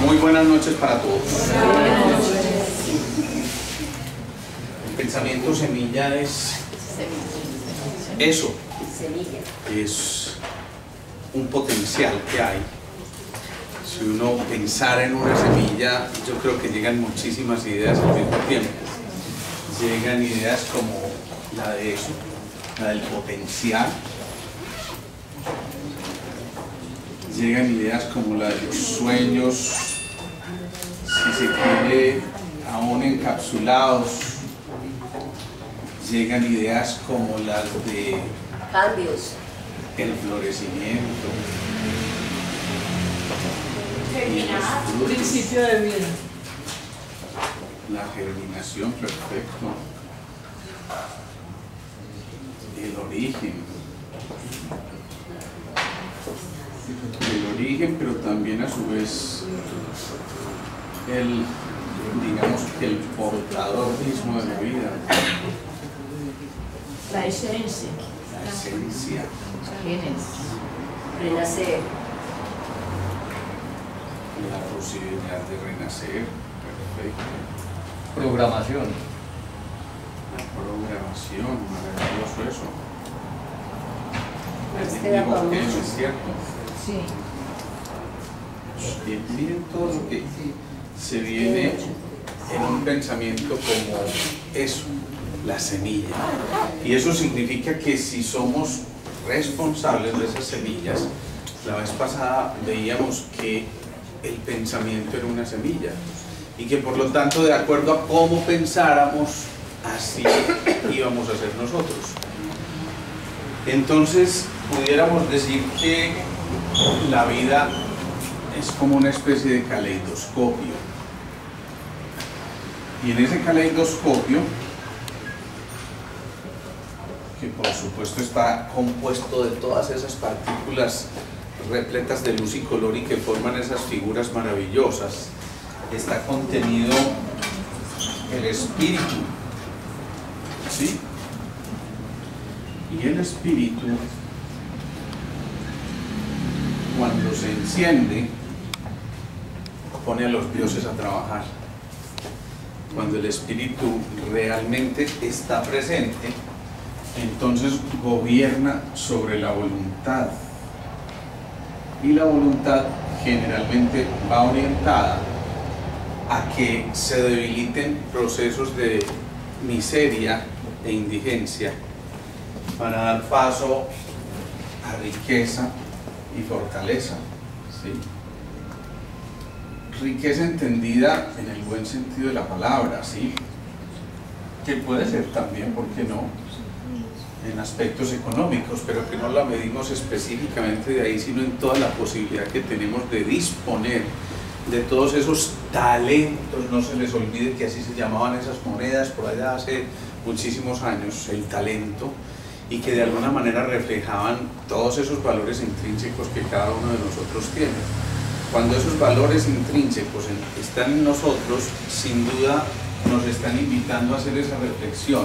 Muy buenas noches para todos. El pensamiento semilla es eso, es un potencial que hay. Si uno pensara en una semilla, yo creo que llegan muchísimas ideas al mismo tiempo. Llegan ideas como la de eso, la del potencial. Llegan ideas como la de los sueños, si se quiere, aún encapsulados. Llegan ideas como las de cambios, el florecimiento, el principio de vida, la germinación, perfecto, el origen, pero también a su vez digamos que el portador mismo de la vida, la esencia, renacer, la posibilidad de renacer, perfecto, programación, la programación, maravilloso eso. Estoy ¿Es cierto? sí. Miren todo lo que se viene en un pensamiento como eso, la semilla. Y eso significa que si somos responsables de esas semillas, la vez pasada veíamos que el pensamiento era una semilla y que por lo tanto, de acuerdo a cómo pensáramos, así íbamos a ser nosotros. Entonces pudiéramos decir que la vida es como una especie de caleidoscopio, y en ese caleidoscopio, que por supuesto está compuesto de todas esas partículas repletas de luz y color y que forman esas figuras maravillosas, está contenido el espíritu, ¿sí? Y el espíritu, cuando se enciende, pone a los dioses a trabajar. Cuando el espíritu realmente está presente, entonces gobierna sobre la voluntad. Y la voluntad generalmente va orientada a que se debiliten procesos de miseria e indigencia para dar paso a riqueza y fortaleza, ¿sí? Riqueza entendida en el buen sentido de la palabra, ¿sí? Que puede ser también, ¿por qué no?, en aspectos económicos, pero que no la medimos específicamente de ahí, sino en toda la posibilidad que tenemos de disponer de todos esos talentos. No se les olvide que así se llamaban esas monedas por allá hace muchísimos años, el talento, y que de alguna manera reflejaban todos esos valores intrínsecos que cada uno de nosotros tiene. Cuando esos valores intrínsecos están en nosotros, sin duda nos están invitando a hacer esa reflexión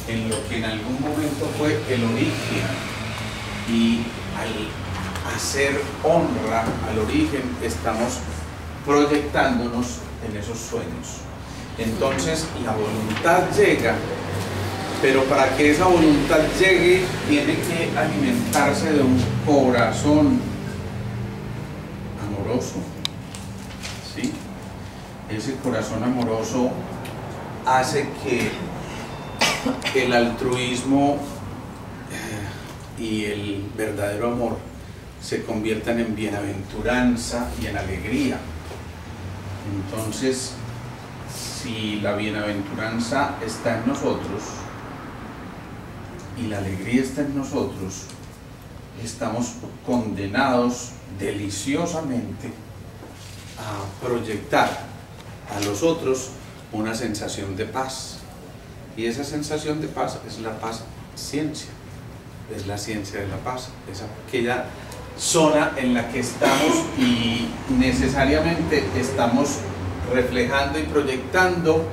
en lo que en algún momento fue el origen, y al hacer honra al origen estamos proyectándonos en esos sueños. Entonces la voluntad llega, pero para que esa voluntad llegue tiene que alimentarse de un corazón amoroso, ¿sí? Ese corazón amoroso hace que el altruismo y el verdadero amor se conviertan en bienaventuranza y en alegría. Entonces, si la bienaventuranza está en nosotros y la alegría está en nosotros, estamos condenados deliciosamente a proyectar a los otros una sensación de paz. Y esa sensación de paz es la paz ciencia, es la ciencia de la paz, es aquella zona en la que estamos y necesariamente estamos reflejando y proyectando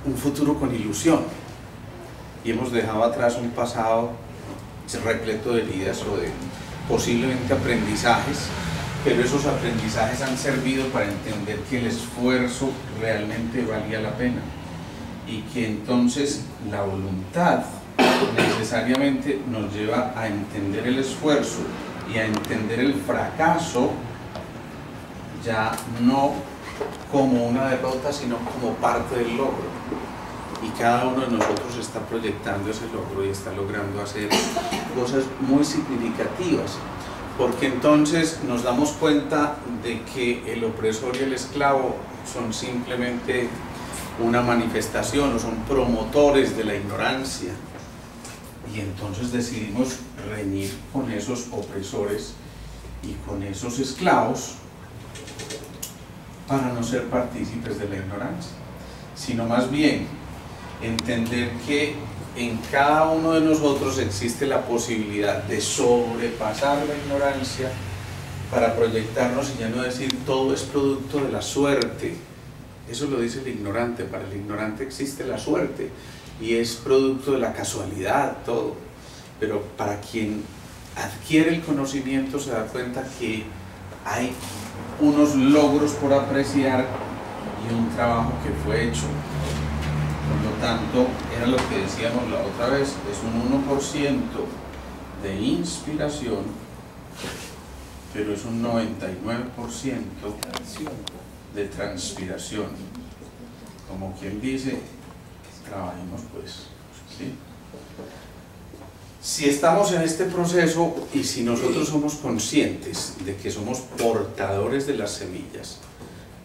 un futuro con ilusión, y hemos dejado atrás un pasado repleto de heridas o de posiblemente aprendizajes, pero esos aprendizajes han servido para entender que el esfuerzo realmente valía la pena y que entonces la voluntad necesariamente nos lleva a entender el esfuerzo y a entender el fracaso ya no como una derrota, sino como parte del logro. Y cada uno de nosotros está proyectando ese logro y está logrando hacer cosas muy significativas, porque entonces nos damos cuenta de que el opresor y el esclavo son simplemente una manifestación o son promotores de la ignorancia, y entonces decidimos reñir con esos opresores y con esos esclavos para no ser partícipes de la ignorancia, sino más bien entender que en cada uno de nosotros existe la posibilidad de sobrepasar la ignorancia para proyectarnos y ya no decir todo es producto de la suerte. Eso lo dice el ignorante. Para el ignorante existe la suerte y es producto de la casualidad todo, pero para quien adquiere el conocimiento se da cuenta que hay unos logros por apreciar y un trabajo que fue hecho. Por lo tanto, era lo que decíamos la otra vez, es un 1% de inspiración, pero es un 99% de transpiración. Como quien dice, trabajemos pues, ¿sí? Si estamos en este proceso y si nosotros somos conscientes de que somos portadores de las semillas,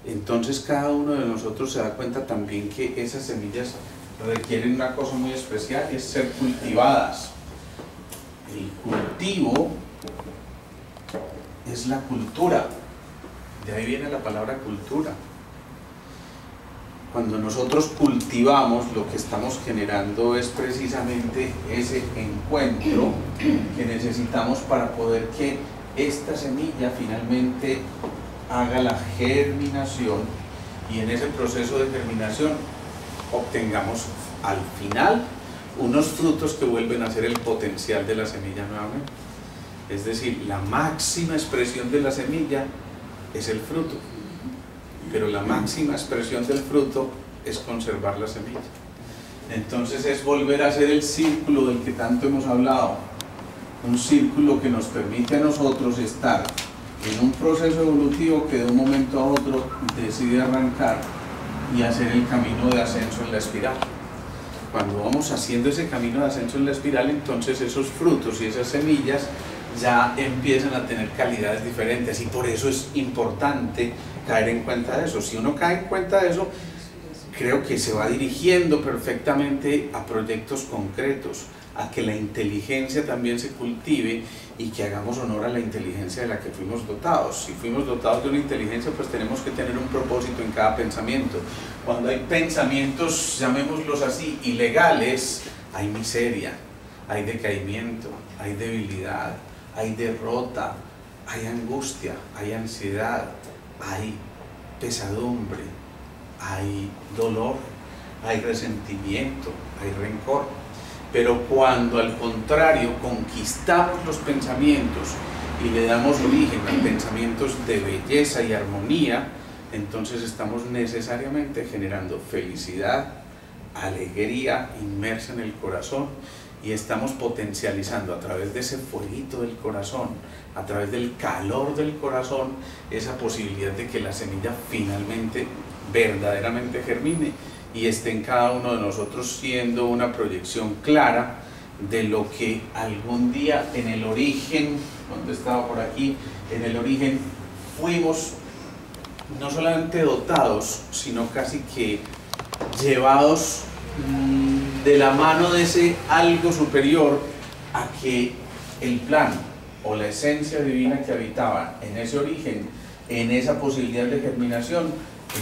entonces cada uno de nosotros se da cuenta también que esas semillas requieren una cosa muy especial, y es ser cultivadas. El cultivo es la cultura, de ahí viene la palabra cultura. Cuando nosotros cultivamos, lo que estamos generando es precisamente ese encuentro que necesitamos para poder que esta semilla finalmente haga la germinación, y en ese proceso de germinación obtengamos al final unos frutos que vuelven a ser el potencial de la semilla nuevamente. Es decir, la máxima expresión de la semilla es el fruto, pero la máxima expresión del fruto es conservar la semilla. Entonces es volver a hacer el círculo del que tanto hemos hablado, un círculo que nos permite a nosotros estar en un proceso evolutivo que de un momento a otro decide arrancar y hacer el camino de ascenso en la espiral. Cuando vamos haciendo ese camino de ascenso en la espiral, entonces esos frutos y esas semillas ya empiezan a tener calidades diferentes, y por eso es importante caer en cuenta de eso. Si uno cae en cuenta de eso, creo que se va dirigiendo perfectamente a proyectos concretos, a que la inteligencia también se cultive y que hagamos honor a la inteligencia de la que fuimos dotados. Si fuimos dotados de una inteligencia, pues tenemos que tener un propósito en cada pensamiento. Cuando hay pensamientos, llamémoslos así, ilegales, hay miseria, hay decaimiento, hay debilidad, hay derrota, hay angustia, hay ansiedad, hay pesadumbre, hay dolor, hay resentimiento, hay rencor. Pero cuando al contrario conquistamos los pensamientos y le damos origen a pensamientos de belleza y armonía, entonces estamos necesariamente generando felicidad, alegría inmersa en el corazón, y estamos potencializando a través de ese fueguito del corazón, a través del calor del corazón, esa posibilidad de que la semilla finalmente, verdaderamente germine y esté en cada uno de nosotros siendo una proyección clara de lo que algún día en el origen, cuando estaba por aquí, en el origen fuimos no solamente dotados, sino casi que llevados de la mano de ese algo superior a que el plan o la esencia divina que habitaba en ese origen, en esa posibilidad de germinación,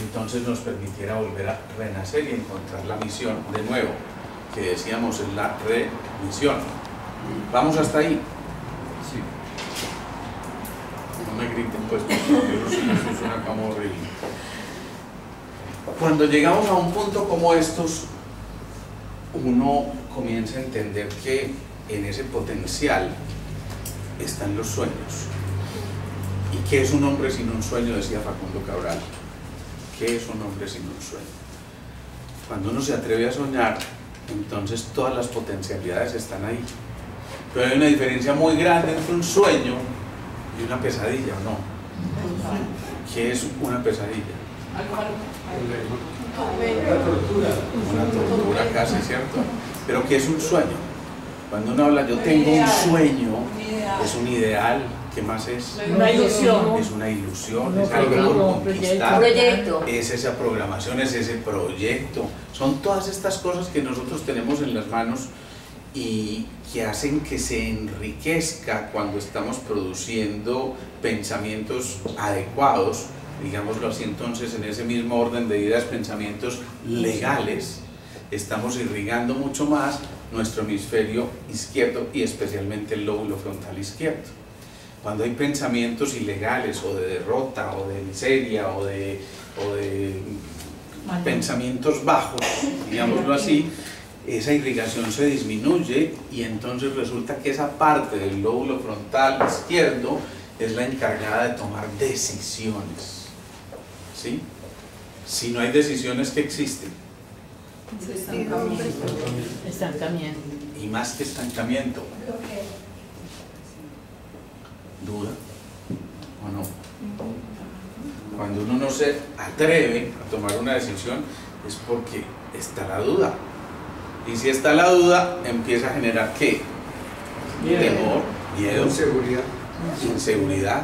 entonces nos permitiera volver a renacer y encontrar la misión de nuevo, que decíamos es la remisión. ¿Vamos hasta ahí? Sí. No me griten pues, porque eso suena como horrible. Cuando llegamos a un punto como estos, uno comienza a entender que en ese potencial están los sueños. ¿Y qué es un hombre sin un sueño?, decía Facundo Cabral. ¿Qué es un hombre sin un sueño? Cuando uno se atreve a soñar, entonces todas las potencialidades están ahí. Pero hay una diferencia muy grande entre un sueño y una pesadilla, ¿o no? ¿Qué es una pesadilla? Una tortura casi, ¿cierto? Pero ¿qué es un sueño? Cuando uno habla, yo tengo un sueño, es un ideal. ¿Qué más es? Una ilusión. Es una ilusión, es algo por conquistar. Proyecto. Es esa programación, es ese proyecto. Son todas estas cosas que nosotros tenemos en las manos y que hacen que se enriquezca cuando estamos produciendo pensamientos adecuados, digámoslo así. Entonces, en ese mismo orden de ideas, pensamientos legales, estamos irrigando mucho más nuestro hemisferio izquierdo y especialmente el lóbulo frontal izquierdo. Cuando hay pensamientos ilegales o de derrota o de miseria o de pensamientos bajos, digámoslo así, esa irrigación se disminuye y entonces resulta que esa parte del lóbulo frontal izquierdo es la encargada de tomar decisiones, ¿sí? Si no hay decisiones, ¿qué existe? Estancamiento. Y más que estancamiento, duda o no. Cuando uno no se atreve a tomar una decisión es porque está la duda, y si está la duda empieza a generar ¿qué? Temor, miedo, inseguridad.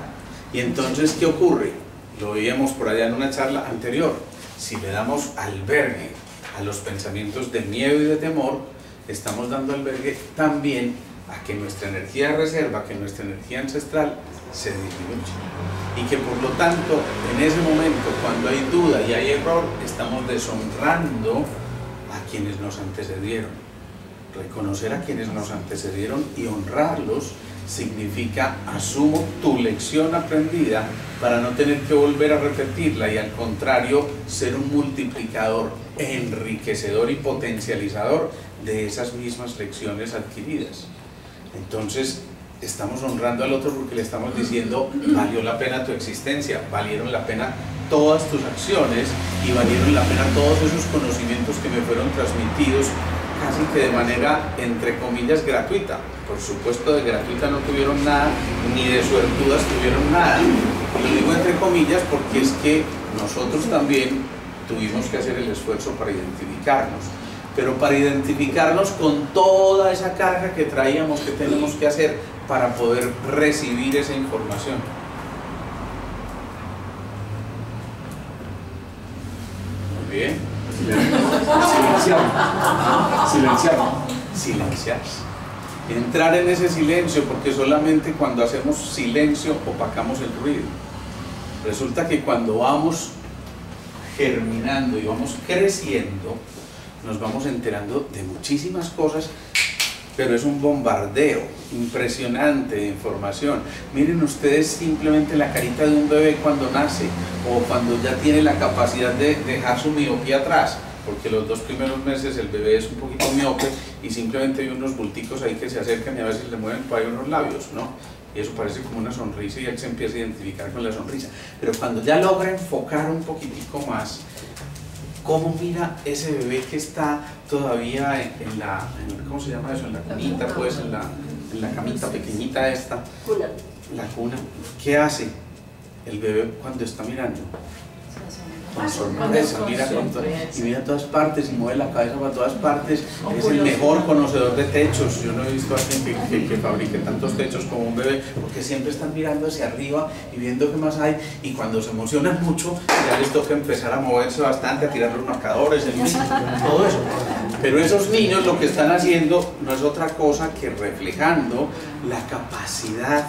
Y entonces ¿qué ocurre? Lo veíamos por allá en una charla anterior. Si le damos albergue a los pensamientos de miedo y de temor, estamos dando albergue también a que nuestra energía de reserva, que nuestra energía ancestral se disminuya, y que por lo tanto en ese momento, cuando hay duda y hay error, estamos deshonrando a quienes nos antecedieron. Reconocer a quienes nos antecedieron y honrarlos significa: asumo tu lección aprendida para no tener que volver a repetirla, y al contrario, ser un multiplicador, enriquecedor y potencializador de esas mismas lecciones adquiridas. Entonces estamos honrando al otro porque le estamos diciendo: valió la pena tu existencia, valieron la pena todas tus acciones y valieron la pena todos esos conocimientos que me fueron transmitidos casi que de manera, entre comillas, gratuita. Por supuesto, de gratuita no tuvieron nada, ni de suertudas tuvieron nada. Lo digo entre comillas porque es que nosotros también tuvimos que hacer el esfuerzo para identificarnos, pero para identificarnos con toda esa carga que traíamos, que tenemos que hacer para poder recibir esa información. Muy bien. Silenciarse. Entrar en ese silencio, porque solamente cuando hacemos silencio opacamos el ruido. Resulta que cuando vamos germinando y vamos creciendo, nos vamos enterando de muchísimas cosas, pero es un bombardeo impresionante de información. Miren ustedes simplemente la carita de un bebé cuando nace, o cuando ya tiene la capacidad de dejar su miopía atrás, porque los 2 primeros meses el bebé es un poquito miope y simplemente hay unos bulticos ahí que se acercan y a veces le mueven por ahí unos labios, ¿no? Y eso parece como una sonrisa y él se empieza a identificar con la sonrisa. Pero cuando ya logra enfocar un poquitico más, ¿cómo mira ese bebé que está todavía en la, ¿cómo se llama eso? En la cunita, pues, en la camita pequeñita esta, Cuna. la cuna? ¿Qué hace el bebé cuando está mirando? Con sorpresa, mira y mira a todas partes y mueve la cabeza para todas partes. Es el mejor conocedor de techos. Yo no he visto a alguien que fabrique tantos techos como un bebé, porque siempre están mirando hacia arriba y viendo qué más hay, y cuando se emocionan mucho ya les toca empezar a moverse bastante, a tirar los marcadores, todo eso. Pero esos niños lo que están haciendo no es otra cosa que reflejando la capacidad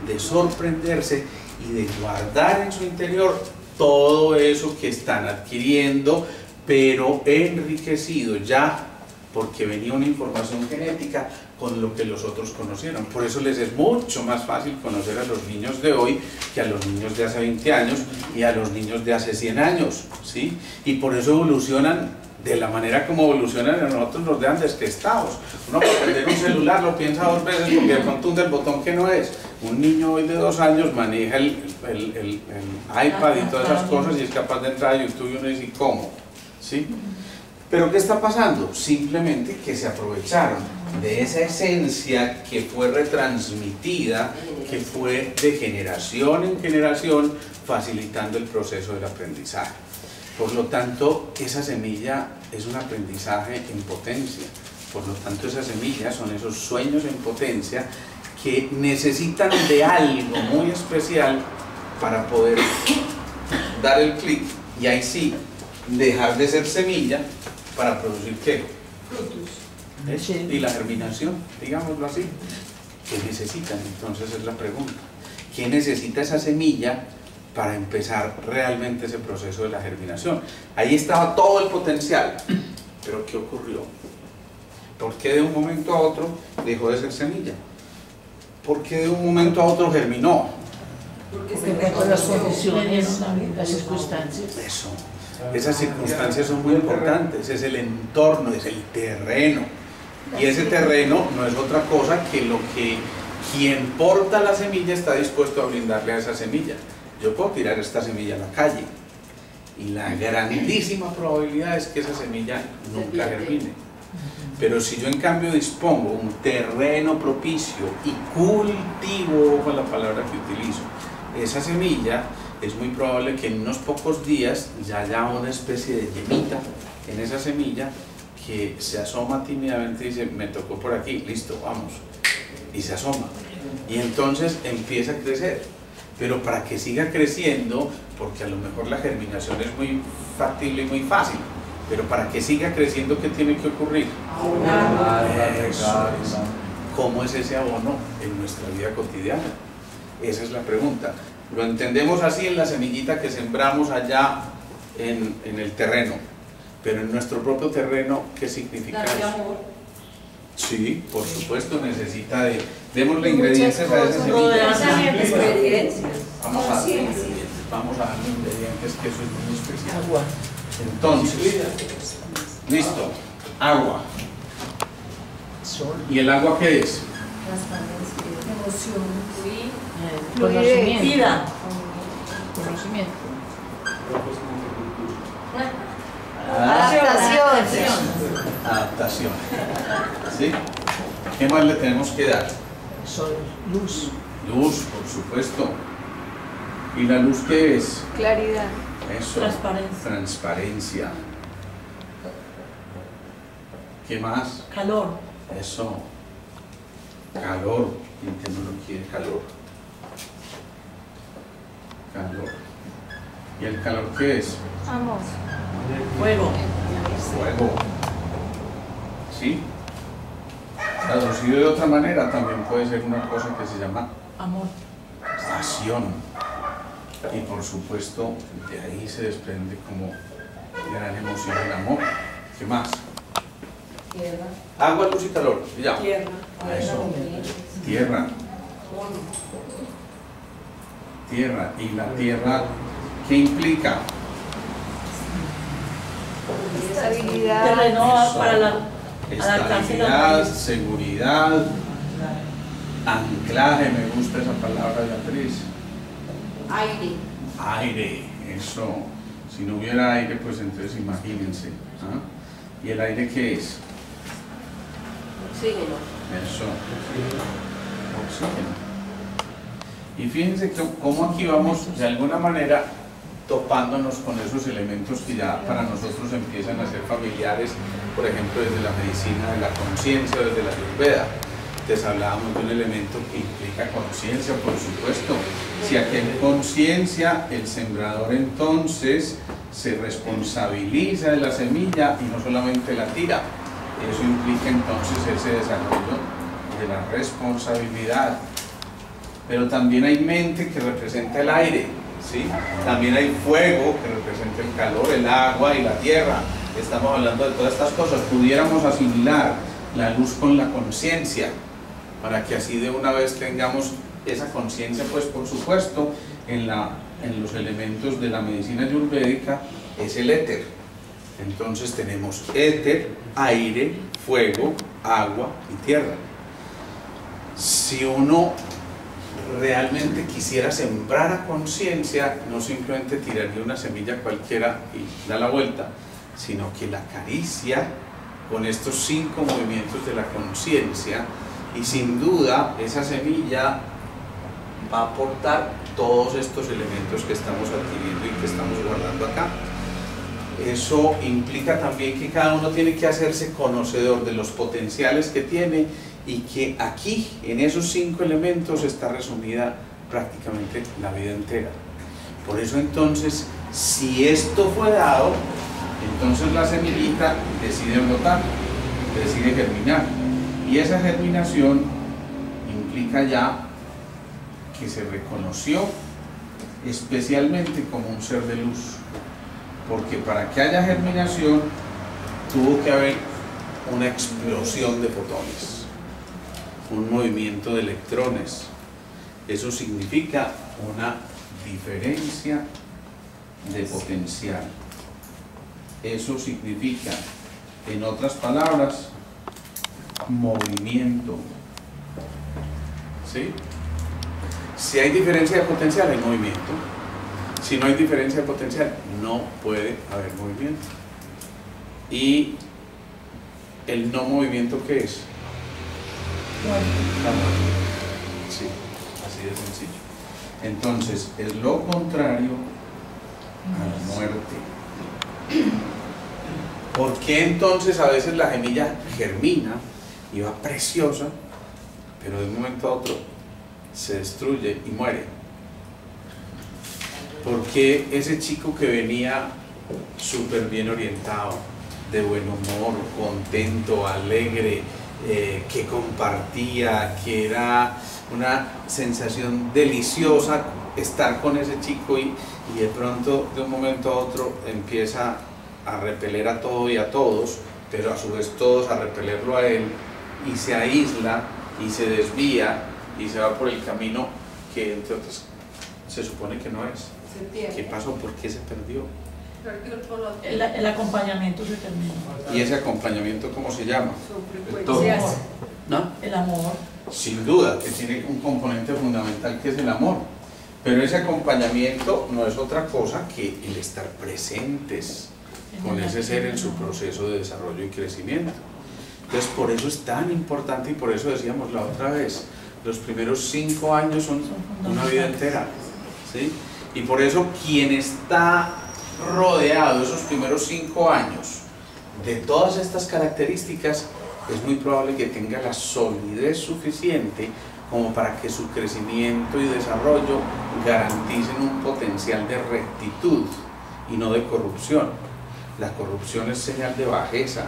de sorprenderse y de guardar en su interior todo eso que están adquiriendo, pero enriquecido ya, porque venía una información genética con lo que los otros conocieron. Por eso les es mucho más fácil conocer a los niños de hoy que a los niños de hace 20 años y a los niños de hace 100 años, ¿sí? Y por eso evolucionan de la manera como evolucionan, a nosotros nos dejan descrestados. Uno para prender un celular lo piensa 2 veces porque de pronto hunde el botón que no es. Un niño hoy de 2 años maneja el iPad y todas esas cosas y es capaz de entrar a YouTube y uno dice, ¿cómo? ¿Sí? Pero ¿qué está pasando? Simplemente que se aprovecharon de esa esencia que fue retransmitida, que fue de generación en generación, facilitando el proceso del aprendizaje. Por lo tanto, esa semilla es un aprendizaje en potencia. Por lo tanto, esas semillas son esos sueños en potencia que necesitan de algo muy especial para poder dar el clic y ahí sí, dejar de ser semilla para producir ¿qué? Frutos. Sí. Y la germinación, digámoslo así. ¿Qué necesitan? Entonces es la pregunta. ¿Qué necesita esa semilla para empezar realmente ese proceso de la germinación? Ahí estaba todo el potencial, pero ¿qué ocurrió? ¿Por qué de un momento a otro dejó de ser semilla? ¿Por qué de un momento a otro germinó? Porque por las condiciones, las circunstancias. Eso. Esas circunstancias son muy importantes, es el entorno, es el terreno. Y ese terreno no es otra cosa que lo que quien porta la semilla está dispuesto a brindarle a esa semilla. Yo puedo tirar esta semilla a la calle y la grandísima probabilidad es que esa semilla nunca germine. Pero si yo en cambio dispongo un terreno propicio y cultivo, con la palabra que utilizo, esa semilla, es muy probable que en unos pocos días ya haya una especie de yemita en esa semilla que se asoma tímidamente y dice, me tocó por aquí, listo, vamos, y se asoma. Y entonces empieza a crecer. Pero para que siga creciendo, porque a lo mejor la germinación es muy factible y muy fácil, pero para que siga creciendo, ¿qué tiene que ocurrir? Eso es. ¿Cómo es ese abono en nuestra vida cotidiana? Esa es la pregunta. Lo entendemos así en la semillita que sembramos allá en el terreno, pero en nuestro propio terreno, ¿qué significa eso? Sí, por supuesto, necesita de... Démosle ingredientes a esa semilla. Vamos a darle ingredientes, que eso es muy especial. Agua. Entonces, listo, agua. Sol. ¿Y el agua qué es? Conocimiento. Vida. Conocimiento. Adaptación. ¿Sí? ¿Qué más le tenemos que dar? Sol. Luz. Luz, por supuesto. ¿Y la luz qué es? Claridad. Eso. Transparencia. ¿Qué más? Calor. Eso. Calor. ¿Quién que no lo quiere? Calor. Calor. ¿Y el calor qué es? Amor. Fuego. Fuego. ¿Sí? Traducido de otra manera también puede ser una cosa que se llama Amor. pasión. Y por supuesto, de ahí se desprende como gran emoción el amor. ¿Qué más? Tierra. Agua, luz y calor. Y ya. Tierra. Eso. Tierra. Tierra. ¿Y la tierra qué implica? Estabilidad. Terreno Eso. para la Estabilidad, seguridad, anclaje, me gusta esa palabra, Beatriz. aire. Aire, eso. Si no hubiera aire, pues entonces imagínense. ¿Ah? ¿Y el aire qué es? Oxígeno. Eso. Oxígeno. Y fíjense cómo aquí vamos de alguna manera topándonos con esos elementos que ya para nosotros empiezan a ser familiares, por ejemplo desde la medicina de la conciencia, desde la Ayurveda. Les hablábamos de un elemento que implica conciencia, por supuesto. Si aquí hay conciencia, el sembrador entonces se responsabiliza de la semilla y no solamente la tira. Eso implica entonces ese desarrollo de la responsabilidad. Pero también hay mente que representa el aire, ¿sí? También hay fuego que representa el calor, el agua y la tierra. Estamos hablando de todas estas cosas. Pudiéramos asimilar la luz con la conciencia, para que así de una vez tengamos esa conciencia, pues por supuesto, en los elementos de la medicina ayurvédica es el éter. Entonces tenemos éter, aire, fuego, agua y tierra. Si uno realmente quisiera sembrar a conciencia, no simplemente tiraría una semilla cualquiera y da la vuelta, sino que la acaricia con estos 5 movimientos de la conciencia, y sin duda esa semilla va a aportar todos estos elementos que estamos adquiriendo y que estamos guardando acá. Eso implica también que cada uno tiene que hacerse conocedor de los potenciales que tiene, y que aquí, en esos 5 elementos, está resumida prácticamente la vida entera. Por eso entonces, si esto fue dado, entonces la semillita decide brotar, decide germinar, y esa germinación implica ya que se reconoció especialmente como un ser de luz, porque para que haya germinación tuvo que haber una explosión de fotones, un movimiento de electrones. Eso significa una diferencia de potencial. Eso significa, en otras palabras, movimiento. ¿Sí? Si hay diferencia de potencial, hay movimiento. Si no hay diferencia de potencial, no puede haber movimiento. ¿Y el no movimiento qué es? La muerte. Sí, así de sencillo. Entonces, es lo contrario a la muerte. ¿Por qué entonces a veces la semilla germina y va preciosa, pero de un momento a otro se destruye y muere? ¿Por qué ese chico que venía súper bien orientado, de buen humor, contento, alegre, que compartía, que era una sensación deliciosa estar con ese chico, y de pronto de un momento a otro empieza a repeler a todo y a todos, pero a su vez todos a repelerlo a él, y se aísla y se desvía y se va por el camino que entre otras se supone que no es? ¿Qué pasó? ¿Por qué se perdió? El acompañamiento se termina. ¿Y ese acompañamiento cómo se llama? El amor. ¿No? El amor. Sin duda que tiene un componente fundamental, que es el amor, pero ese acompañamiento no es otra cosa que el estar presentes con ese ser en su proceso de desarrollo y crecimiento. Entonces, por eso es tan importante, y por eso decíamos la otra vez, los primeros 5 años son una vida entera, ¿sí? Y por eso quien está rodeado esos primeros 5 años de todas estas características, es muy probable que tenga la solidez suficiente como para que su crecimiento y desarrollo garanticen un potencial de rectitud y no de corrupción. La corrupción es señal de bajeza,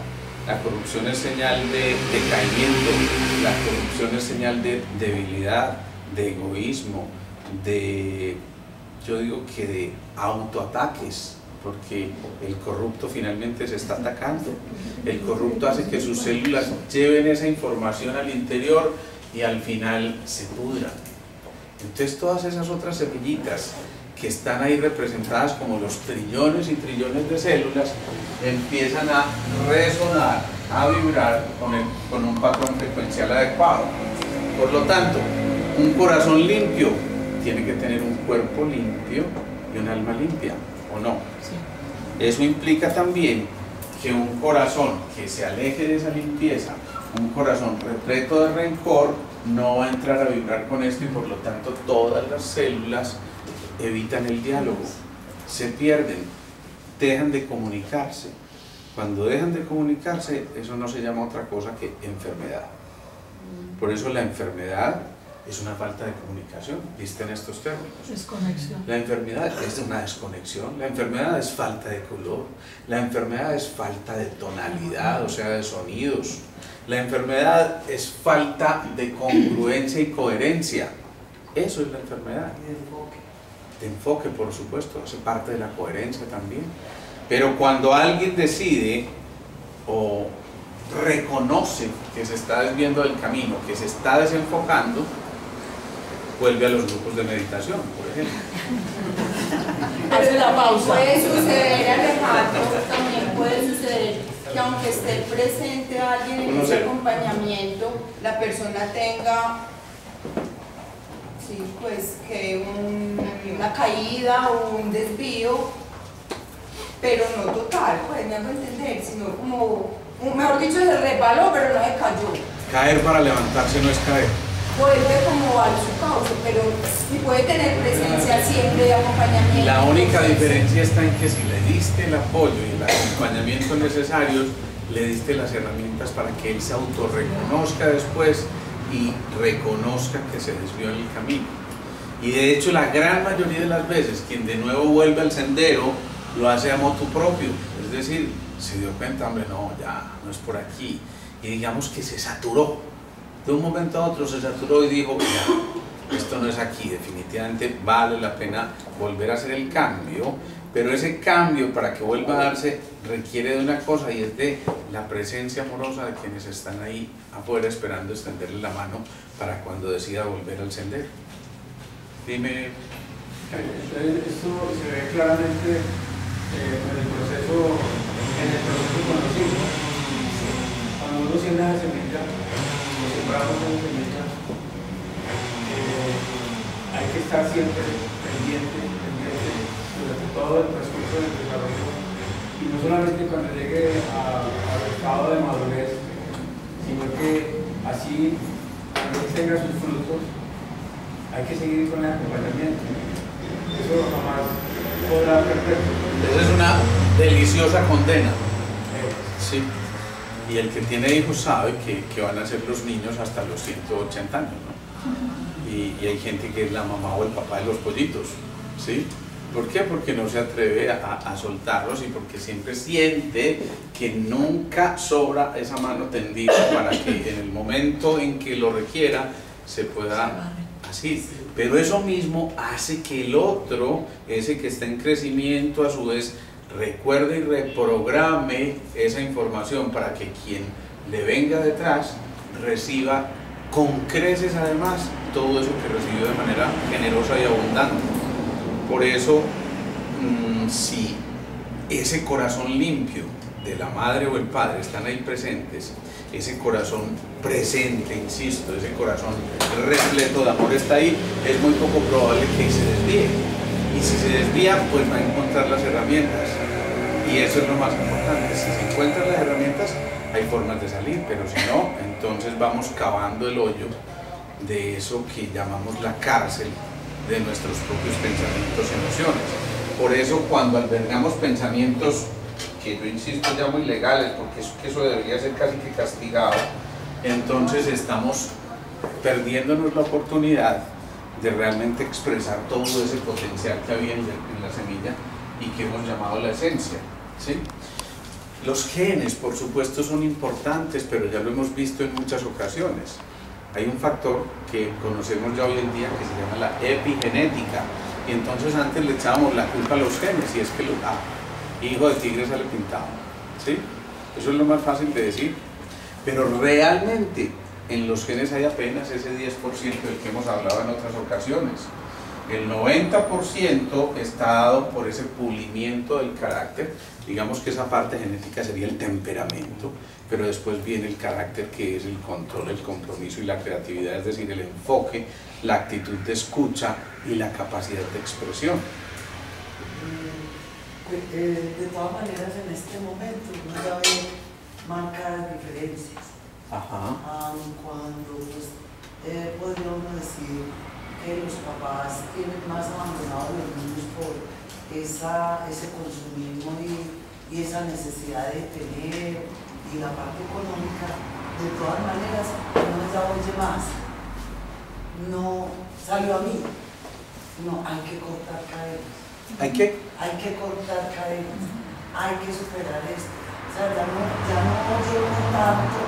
la corrupción es señal de decaimiento, la corrupción es señal de debilidad, de egoísmo, yo digo que de autoataques, porque el corrupto finalmente se está atacando. El corrupto hace que sus células lleven esa información al interior y al final se pudran. Entonces todas esas otras semillitas que están ahí representadas como los trillones y trillones de células empiezan a resonar, a vibrar con un patrón frecuencial adecuado. Por lo tanto, un corazón limpio tiene que tener un cuerpo limpio y un alma limpia, ¿o no? Sí. Eso implica también que un corazón que se aleje de esa limpieza, un corazón repleto de rencor, no va a entrar a vibrar con esto, y por lo tanto todas las células evitan el diálogo, se pierden, dejan de comunicarse. Cuando dejan de comunicarse, eso no se llama otra cosa que enfermedad. Por eso la enfermedad es una falta de comunicación, viste en estos términos. Desconexión. La enfermedad es una desconexión, la enfermedad es falta de color, la enfermedad es falta de tonalidad, o sea, de sonidos. La enfermedad es falta de congruencia y coherencia. Eso es la enfermedad. De enfoque, por supuesto, hace parte de la coherencia también. Pero cuando alguien decide o reconoce que se está desviando del camino, que se está desenfocando, vuelve a los grupos de meditación, por ejemplo. Hace la pausa. Puede suceder, Alejandro, también puede suceder que aunque esté presente alguien en ese acompañamiento, la persona tenga sí, pues que una caída o un desvío, pero no total, pues me hago entender, sino como, mejor dicho, se resbaló, pero no se cayó. Caer para levantarse no es caer. Vuelve como a su cauce, pero sí puede tener presencia siempre de acompañamiento. La única diferencia está en que si le diste el apoyo y el acompañamiento necesarios, le diste las herramientas para que él se autorreconozca después y reconozca que se desvió en el camino. Y de hecho la gran mayoría de las veces quien de nuevo vuelve al sendero lo hace a motu propio, es decir, se dio cuenta, hombre, no, ya no es por aquí, y digamos que se saturó, de un momento a otro se saturó y dijo, ya, esto no es aquí, definitivamente vale la pena volver a hacer el cambio, pero ese cambio para que vuelva a darse requiere de una cosa, y es de la presencia amorosa de quienes están ahí afuera esperando extenderle la mano para cuando decida volver al sendero. Dime. Esto se ve claramente en el proceso conocido. Cuando uno siembra esa semilla, o sembramos esa semilla, hay que estar siempre pendiente durante todo el transcurso del desarrollo, y no solamente cuando llegue al estado de madurez, sino que así, cuando tenga sus frutos, hay que seguir con el acompañamiento. Eso jamás podrá perderse. Esa es una deliciosa condena. Sí. Y el que tiene hijos sabe que van a ser los niños hasta los 180 años, ¿no? Y hay gente que es la mamá o el papá de los pollitos, ¿sí? ¿Por qué? Porque no se atreve a soltarlos, y porque siempre siente que nunca sobra esa mano tendida para que en el momento en que lo requiera se pueda así. Pero eso mismo hace que el otro, ese que está en crecimiento, a su vez recuerde y reprograme esa información para que quien le venga detrás reciba con creces además todo eso que recibió de manera generosa y abundante. Por eso, si ese corazón limpio de la madre o el padre están ahí presentes, ese corazón presente, insisto, ese corazón repleto de amor está ahí, es muy poco probable que se desvíe. Y si se desvía, pues va a encontrar las herramientas. Y eso es lo más importante. Si se encuentran las herramientas, hay formas de salir, pero si no, entonces vamos cavando el hoyo de eso que llamamos la cárcel de nuestros propios pensamientos y emociones. Por eso, cuando albergamos pensamientos que yo insisto ya muy legales, porque eso debería ser casi que castigado, entonces estamos perdiéndonos la oportunidad de realmente expresar todo ese potencial que había en la semilla y que hemos llamado la esencia, ¿sí? Los genes, por supuesto, son importantes, pero ya lo hemos visto en muchas ocasiones. Hay un factor que conocemos ya hoy en día que se llama la epigenética, y entonces antes le echábamos la culpa a los genes, y es que hijo de tigre sale pintado, ¿sí? Eso es lo más fácil de decir, pero realmente en los genes hay apenas ese 10% del que hemos hablado en otras ocasiones. El 90% está dado por ese pulimiento del carácter. Digamos que esa parte genética sería el temperamento, pero después viene el carácter, que es el control, el compromiso y la creatividad, es decir, el enfoque, la actitud de escucha y la capacidad de expresión. De todas maneras, en este momento uno ya ve marcadas diferencias. Ajá. Cuando pues, podría uno decir que los papás tienen más abandonados los niños por ese consumismo y esa necesidad de tener, y la parte económica, de todas maneras, no ya oye más. No salió a mí. No, hay que cortar cadenas. ¿Hay qué? Hay que cortar cadenas. Hay que superar esto. O sea, ya no oye uno tanto.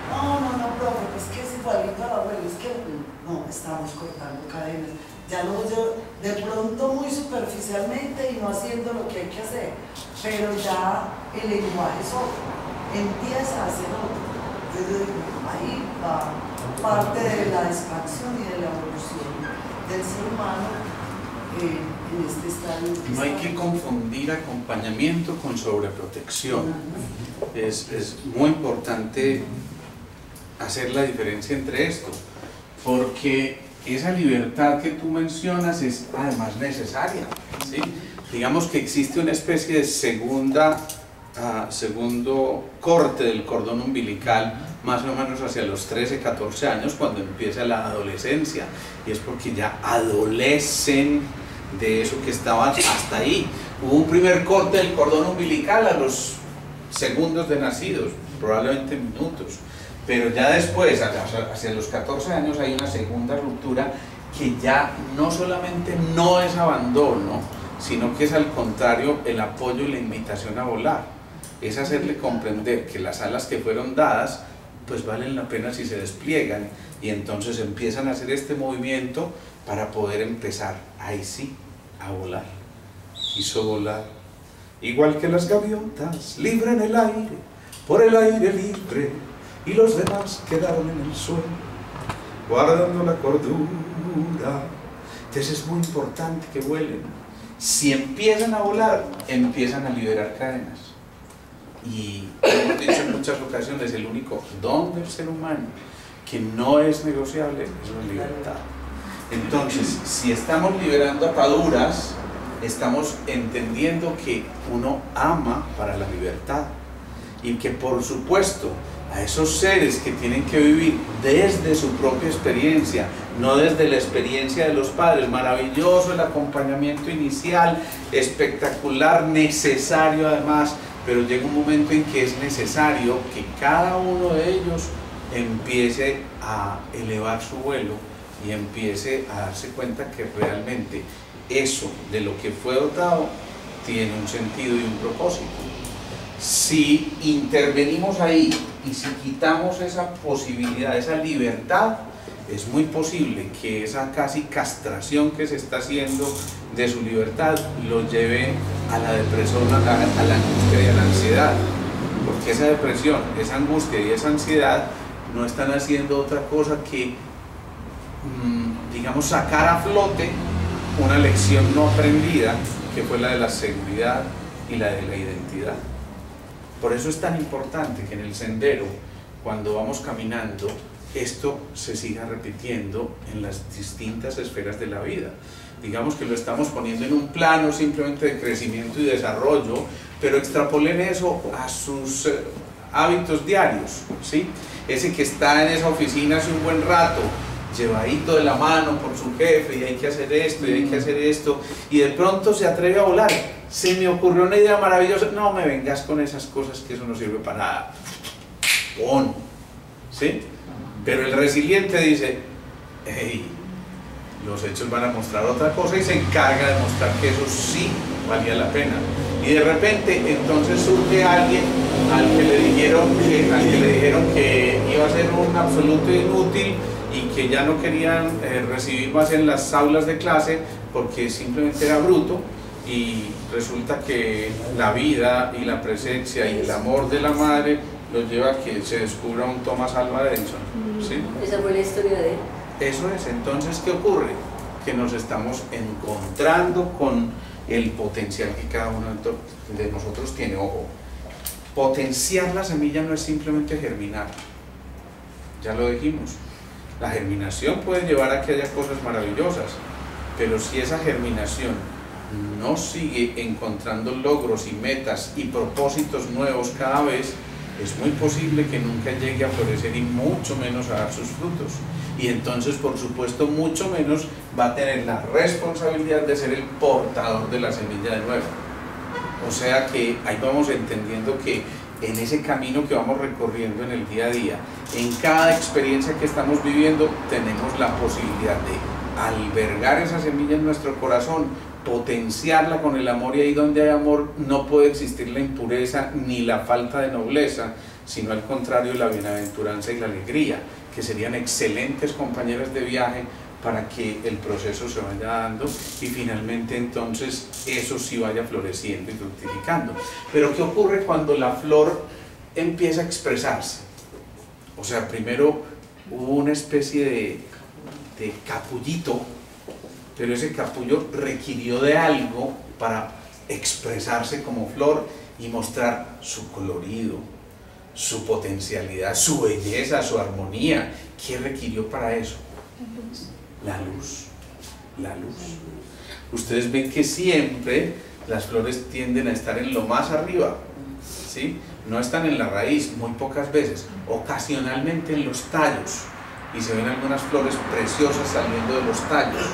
No, profe, pues que es igualito al abuelo, es que no, estamos cortando cadenas. Ya lo oye de pronto muy superficialmente y no haciendo lo que hay que hacer, pero ya el lenguaje es otro, empieza a ser otro. Entonces, ahí va parte de la expansión y de la evolución del ser humano en este estadio. No hay que confundir acompañamiento con sobreprotección. Es muy importante hacer la diferencia entre esto, porque esa libertad que tú mencionas es además necesaria, ¿sí? Digamos que existe una especie de segundo corte del cordón umbilical, más o menos hacia los 13, 14 años, cuando empieza la adolescencia, y es porque ya adolecen de eso que estaban hasta ahí. Hubo un primer corte del cordón umbilical a los segundos de nacidos, probablemente minutos, pero ya después, hacia los 14 años, hay una segunda ruptura que ya no solamente no es abandono, sino que es al contrario el apoyo y la invitación a volar. Es hacerle comprender que las alas que fueron dadas pues valen la pena si se despliegan, y entonces empiezan a hacer este movimiento para poder empezar, ahí sí, a volar. Quiso volar, igual que las gaviotas, libre en el aire, por el aire libre, y los demás quedaron en el suelo, guardando la cordura. Entonces es muy importante que vuelen. Si empiezan a volar, empiezan a liberar cadenas. Y hemos dicho en muchas ocasiones, el único don del ser humano que no es negociable es la libertad. Entonces, si estamos liberando ataduras, estamos entendiendo que uno ama para la libertad, y que por supuesto a esos seres que tienen que vivir desde su propia experiencia, no desde la experiencia de los padres, maravilloso el acompañamiento inicial, espectacular, necesario además, pero llega un momento en que es necesario que cada uno de ellos empiece a elevar su vuelo y empiece a darse cuenta que realmente eso de lo que fue dotado tiene un sentido y un propósito. Si intervenimos ahí y si quitamos esa posibilidad, esa libertad, es muy posible que esa casi castración que se está haciendo de su libertad lo lleve a la depresión, a la angustia y a la ansiedad, porque esa depresión, esa angustia y esa ansiedad no están haciendo otra cosa que, digamos, sacar a flote una lección no aprendida, que fue la de la seguridad y la de la identidad. Por eso es tan importante que en el sendero, cuando vamos caminando, esto se siga repitiendo en las distintas esferas de la vida. Digamos que lo estamos poniendo en un plano simplemente de crecimiento y desarrollo, pero extrapolen eso a sus hábitos diarios, ¿sí? Ese que está en esa oficina hace un buen rato, llevadito de la mano por su jefe, y hay que hacer esto, y hay que hacer esto, y de pronto se atreve a volar. Se me ocurrió una idea maravillosa, no me vengas con esas cosas que eso no sirve para nada. ¡Pon! ¿Sí? Pero el resiliente dice, hey, los hechos van a mostrar otra cosa, y se encarga de mostrar que eso sí valía la pena. Y de repente entonces surge alguien al que le dijeron que iba a ser un absoluto inútil y que ya no querían recibir más en las aulas de clase porque simplemente era bruto, y resulta que la vida y la presencia y el amor de la madre lo lleva a que se descubra un Thomas Alva Edison, ¿sí? Esa fue la historia de él. Eso es. Entonces, ¿qué ocurre? Que nos estamos encontrando con el potencial que cada uno de nosotros tiene. Ojo, potenciar la semilla no es simplemente germinar, ya lo dijimos. La germinación puede llevar a que haya cosas maravillosas, pero si esa germinación no sigue encontrando logros y metas y propósitos nuevos cada vez, es muy posible que nunca llegue a florecer, y mucho menos a dar sus frutos. Y entonces, por supuesto, mucho menos va a tener la responsabilidad de ser el portador de la semilla de nuevo. O sea que ahí vamos entendiendo que en ese camino que vamos recorriendo en el día a día, en cada experiencia que estamos viviendo, tenemos la posibilidad de albergar esa semilla en nuestro corazón, potenciarla con el amor, y ahí donde hay amor no puede existir la impureza ni la falta de nobleza, sino al contrario, la bienaventuranza y la alegría, que serían excelentes compañeras de viaje para que el proceso se vaya dando y finalmente entonces eso sí vaya floreciendo y fructificando. Pero ¿qué ocurre cuando la flor empieza a expresarse? O sea, primero hubo una especie de capullito, pero ese capullo requirió de algo para expresarse como flor y mostrar su colorido, su potencialidad, su belleza, su armonía. ¿Qué requirió para eso? La luz. La luz. Ustedes ven que siempre las flores tienden a estar en lo más arriba, ¿sí? No están en la raíz, muy pocas veces, ocasionalmente en los tallos, y se ven algunas flores preciosas saliendo de los tallos,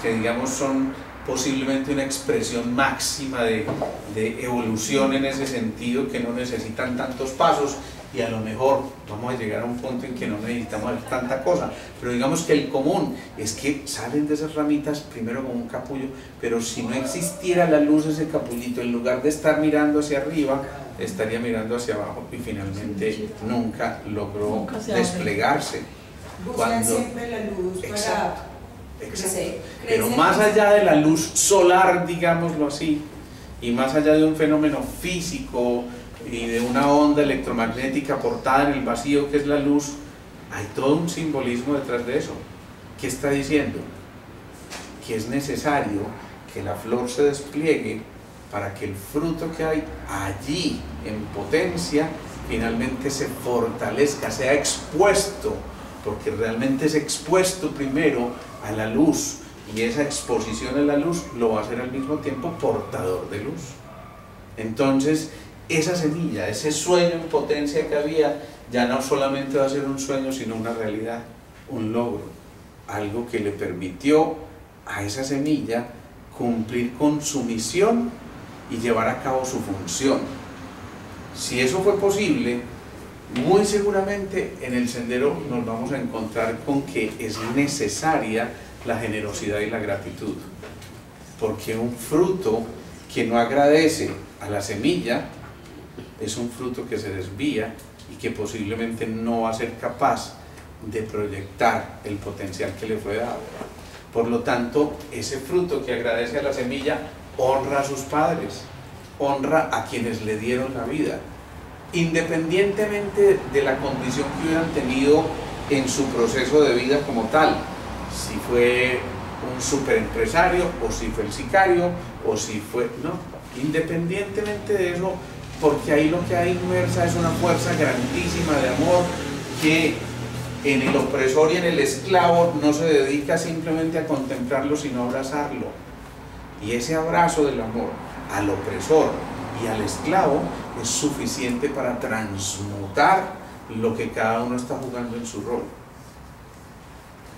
que digamos son posiblemente una expresión máxima de evolución en ese sentido, que no necesitan tantos pasos, y a lo mejor vamos a llegar a un punto en que no necesitamos tanta cosa, pero digamos que el común es que salen de esas ramitas primero como un capullo, pero si no existiera la luz de ese capullito, en lugar de estar mirando hacia arriba, estaría mirando hacia abajo y finalmente nunca logró desplegarse. Buscan siempre la luz Exacto. para crecer. Pero más allá de la luz solar, digámoslo así, y más allá de un fenómeno físico y de una onda electromagnética aportada en el vacío que es la luz, hay todo un simbolismo detrás de eso. ¿Qué está diciendo? Que es necesario que la flor se despliegue para que el fruto que hay allí en potencia finalmente se fortalezca, sea expuesto, porque realmente es expuesto primero a la luz, y esa exposición a la luz lo va a hacer al mismo tiempo portador de luz. Entonces esa semilla, ese sueño en potencia que había, ya no solamente va a ser un sueño, sino una realidad, un logro, algo que le permitió a esa semilla cumplir con su misión y llevar a cabo su función. Si eso fue posible, muy seguramente en el sendero nos vamos a encontrar con que es necesaria la generosidad y la gratitud, porque un fruto que no agradece a la semilla es un fruto que se desvía y que posiblemente no va a ser capaz de proyectar el potencial que le fue dado. Por lo tanto, ese fruto que agradece a la semilla honra a sus padres, honra a quienes le dieron la vida, independientemente de la condición que hubieran tenido en su proceso de vida como tal, si fue un superempresario, o si fue el sicario, o si fue... no, independientemente de eso, porque ahí lo que hay inmersa es una fuerza grandísima de amor que en el opresor y en el esclavo no se dedica simplemente a contemplarlo, sino a abrazarlo. Y ese abrazo del amor al opresor y al esclavo es suficiente para transmutar lo que cada uno está jugando en su rol.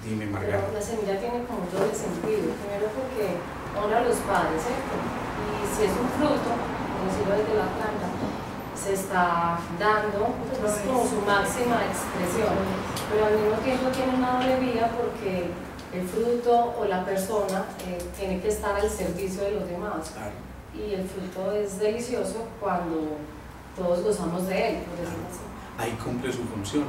Dime, Margarita. La semilla tiene como doble sentido. Primero porque honra a los padres, ¿cierto? Y si es un fruto, por decirlo desde la planta, se está dando, pues, es como su máxima expresión, pero al mismo tiempo tiene una doble vía porque el fruto o la persona tiene que estar al servicio de los demás. Claro. Y el fruto es delicioso cuando todos gozamos de él, por decirlo así. Ahí cumple su función.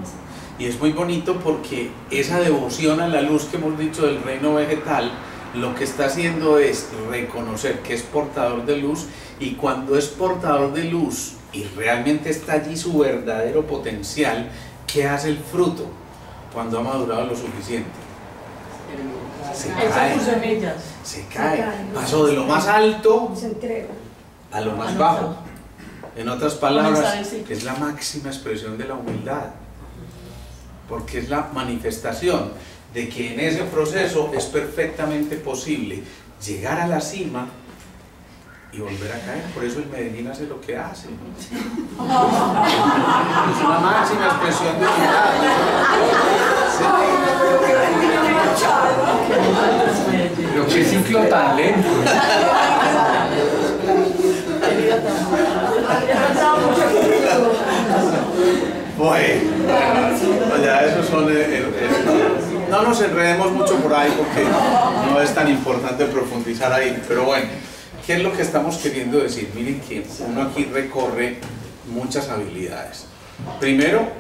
Y es muy bonito porque esa devoción a la luz que hemos dicho del reino vegetal, lo que está haciendo es reconocer que es portador de luz, y cuando es portador de luz y realmente está allí su verdadero potencial, ¿qué hace el fruto cuando ha madurado lo suficiente? Se cae, se cae, pasó de lo más alto a lo más bajo. En otras palabras, es la máxima expresión de la humildad, porque es la manifestación de que en ese proceso es perfectamente posible llegar a la cima y volver a caer. Por eso el Medellín hace lo que hace. Es una máxima expresión de humildad. Pero qué ciclo tan lento. Bueno, ya esos son no nos enredemos mucho por ahí porque no es tan importante profundizar ahí, pero bueno, ¿qué es lo que estamos queriendo decir? Miren que uno aquí recorre muchas habilidades. Primero,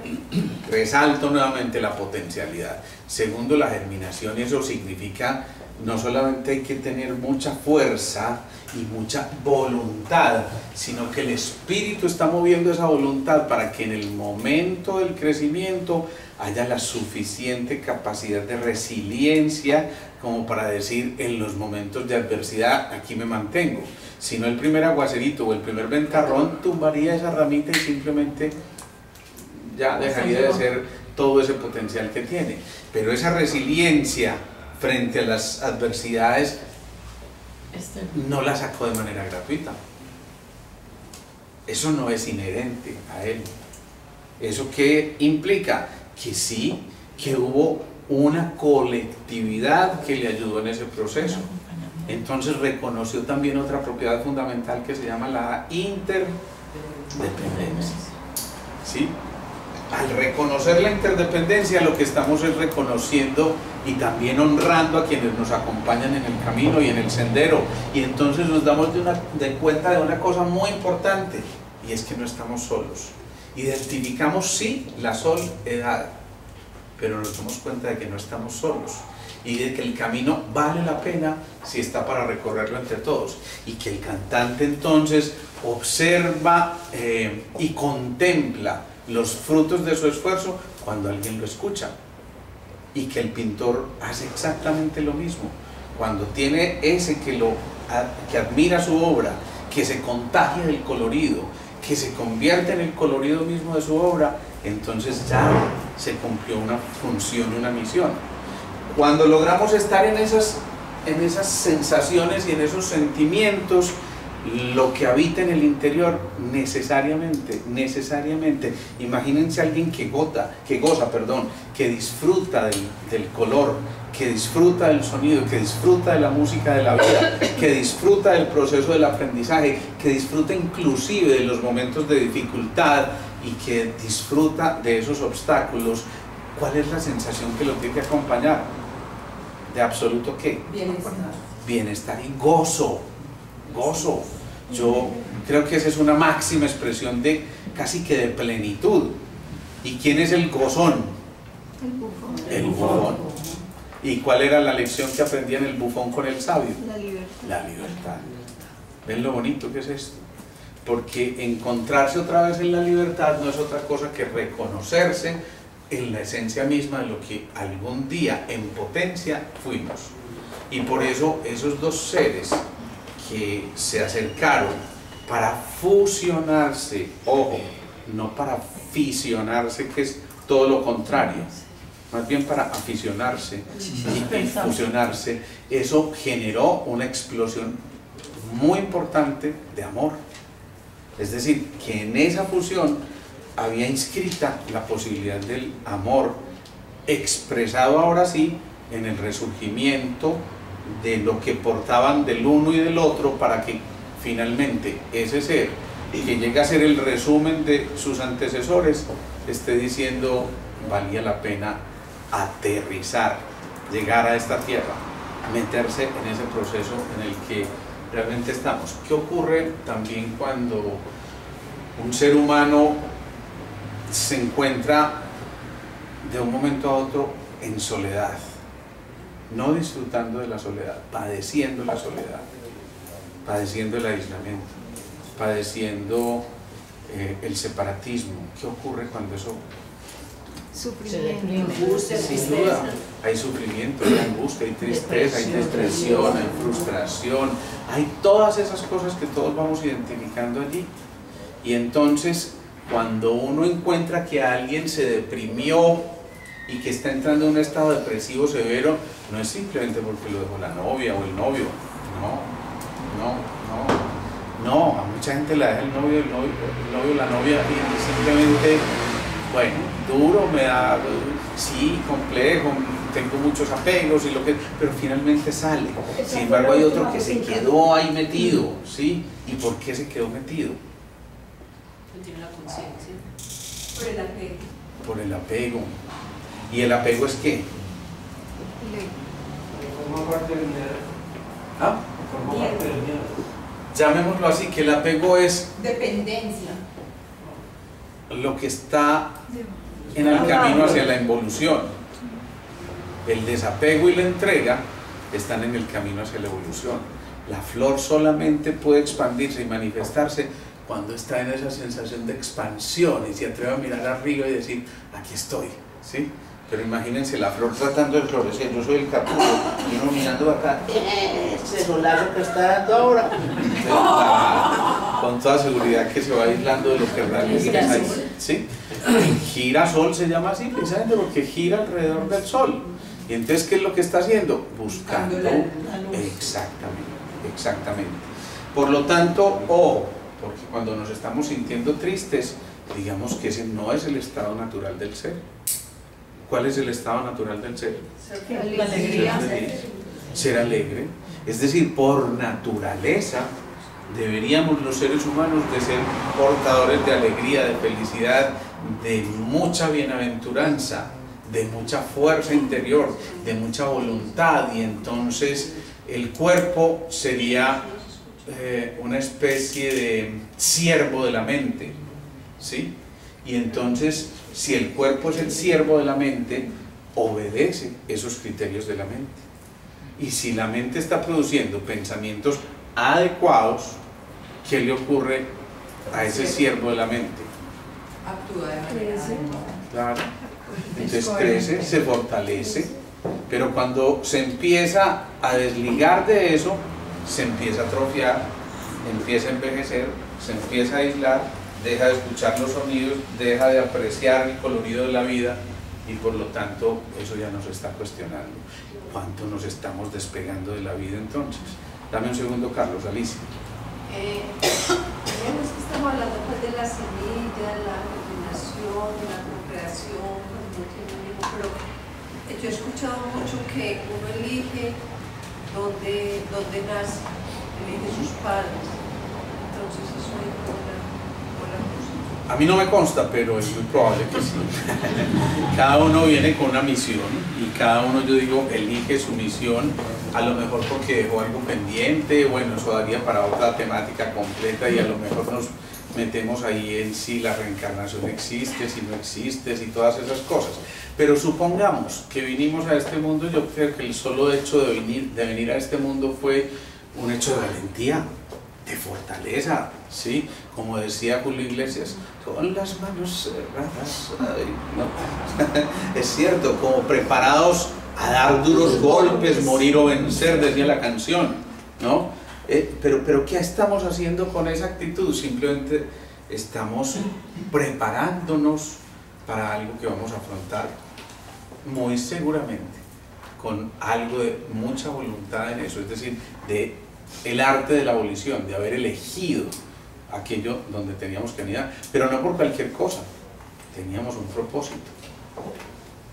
resalto nuevamente la potencialidad. Segundo, la germinación, y eso significa no solamente hay que tener mucha fuerza y mucha voluntad, sino que el espíritu está moviendo esa voluntad para que en el momento del crecimiento haya la suficiente capacidad de resiliencia como para decir, en los momentos de adversidad aquí me mantengo. Si no, el primer aguacerito o el primer ventarrón tumbaría esa ramita y simplemente ya dejaría de ser todo ese potencial que tiene. Pero esa resiliencia frente a las adversidades no la sacó de manera gratuita. Eso no es inherente a él. ¿Eso qué implica? Que sí, que hubo una colectividad que le ayudó en ese proceso. Entonces reconoció también otra propiedad fundamental que se llama la interdependencia. ¿Sí? Al reconocer la interdependencia, lo que estamos es reconociendo y también honrando a quienes nos acompañan en el camino y en el sendero. Y entonces nos damos de cuenta de una cosa muy importante, y es que no estamos solos. Identificamos, sí, la soledad, pero nos damos cuenta de que no estamos solos y de que el camino vale la pena si está para recorrerlo entre todos, y que el cantante entonces observa y contempla los frutos de su esfuerzo cuando alguien lo escucha, y que el pintor hace exactamente lo mismo cuando tiene ese que admira su obra, que se contagia del colorido, que se convierte en el colorido mismo de su obra. Entonces ya se cumplió una función, una misión. Cuando logramos estar en esas sensaciones y en esos sentimientos, lo que habita en el interior necesariamente, imagínense a alguien que goza, que disfruta del color, que disfruta del sonido, que disfruta de la música de la vida, que disfruta del proceso del aprendizaje, que disfruta inclusive de los momentos de dificultad y que disfruta de esos obstáculos. ¿Cuál es la sensación que lo tiene que acompañar? ¿De absoluto qué? Bienestar. Bienestar y gozo. Gozo. Yo creo que esa es una máxima expresión de casi que de plenitud. ¿Y quién es el gozón? El bufón. El bufón. ¿Y cuál era la lección que aprendían el bufón con el sabio? La libertad. La libertad. ¿Ven lo bonito que es esto? Porque encontrarse otra vez en la libertad no es otra cosa que reconocerse en la esencia misma de lo que algún día en potencia fuimos. Y por eso esos dos seres que se acercaron para fusionarse, ojo, no para fisionarse, que es todo lo contrario, más bien para aficionarse y fusionarse, eso generó una explosión muy importante de amor. Es decir, que en esa fusión había inscrita la posibilidad del amor, expresado ahora sí en el resurgimiento de lo que portaban del uno y del otro, para que finalmente ese ser, que llega a ser el resumen de sus antecesores, esté diciendo: valía la pena aterrizar, llegar a esta tierra, meterse en ese proceso en el que realmente estamos. ¿Qué ocurre también cuando un ser humano se encuentra de un momento a otro en soledad? No disfrutando de la soledad, padeciendo la soledad, padeciendo el aislamiento, padeciendo el separatismo. ¿Qué ocurre cuando eso? Sufrimiento. Sin duda, hay sufrimiento, hay angustia, hay tristeza, hay depresión, hay frustración, hay todas esas cosas que todos vamos identificando allí. Y entonces, cuando uno encuentra que alguien se deprimió y que está entrando en un estado depresivo severo, no es simplemente porque lo dejó la novia o el novio, no, a mucha gente la deja el novio, la novia, y simplemente, bueno, duro, me da, sí, complejo, tengo muchos apegos y lo que, pero finalmente sale. Sin embargo, hay otro que se quedó ahí metido, ¿sí? ¿Y por qué se quedó metido? No tiene la conciencia. Por el apego. Por el apego. ¿Y el apego es qué? Forma parte del miedo. ¿Ah? Forma parte del miedo. Llamémoslo así, que el apego es Dependencia. lo que está en el camino hacia la involución. El desapego y la entrega están en el camino hacia la evolución. La flor solamente puede expandirse y manifestarse cuando está en esa sensación de expansión y se atreve a mirar arriba y decir: aquí estoy, ¿sí? Pero imagínense la flor tratando de florecer, yo soy el capullo, y uno mirando acá, ese solazo que está dando ahora. Entonces, con toda seguridad que se va aislando de lo que realmente es ahí, ¿sí? Girasol se llama así precisamente porque gira alrededor del sol. Y entonces, ¿qué es lo que está haciendo? Buscando la luz. Exactamente. Por lo tanto, ojo, porque cuando nos estamos sintiendo tristes, digamos que ese no es el estado natural del ser. ¿Cuál es el estado natural del ser? La alegría. Ser feliz, ser alegre. Es decir, por naturaleza, deberíamos los seres humanos de ser portadores de alegría, de felicidad, de mucha bienaventuranza, de mucha fuerza interior, de mucha voluntad, y entonces el cuerpo sería una especie de siervo de la mente, ¿sí? Y entonces, si el cuerpo es el siervo de la mente, obedece esos criterios de la mente. Y si la mente está produciendo pensamientos adecuados, ¿qué le ocurre a ese siervo de la mente? Actúa de manera adecuada. Claro. Entonces crece, se fortalece, pero cuando se empieza a desligar de eso, se empieza a atrofiar, empieza a envejecer, se empieza a aislar, deja de escuchar los sonidos, deja de apreciar el colorido de la vida, y por lo tanto eso ya nos está cuestionando. ¿Cuánto nos estamos despegando de la vida entonces? Dame un segundo, Carlos, Alicia. Vemos que estamos hablando pues de la semilla, de la germinación, de la procreación, pero yo he escuchado mucho que uno elige dónde nace, elige sus padres, entonces eso es buena cosa. A mí no me consta, pero es muy probable que sí. Cada uno viene con una misión y cada uno, yo digo, elige su misión, a lo mejor porque dejó algo pendiente. Bueno, eso daría para otra temática completa y a lo mejor nos metemos ahí en si la reencarnación existe, si no existe, si todas esas cosas. Pero supongamos que vinimos a este mundo. Yo creo que el solo hecho de venir a este mundo fue un hecho de valentía, de fortaleza, ¿sí? Como decía Julio Iglesias, con las manos cerradas. Ay, no. Es cierto, como preparados a dar duros golpes, morir o vencer, decía la canción, ¿no? Pero ¿qué estamos haciendo con esa actitud? Simplemente estamos preparándonos para algo que vamos a afrontar muy seguramente, con algo de mucha voluntad en eso, es decir, de el arte de la abolición, de haber elegido aquello donde teníamos que venir, pero no por cualquier cosa, teníamos un propósito.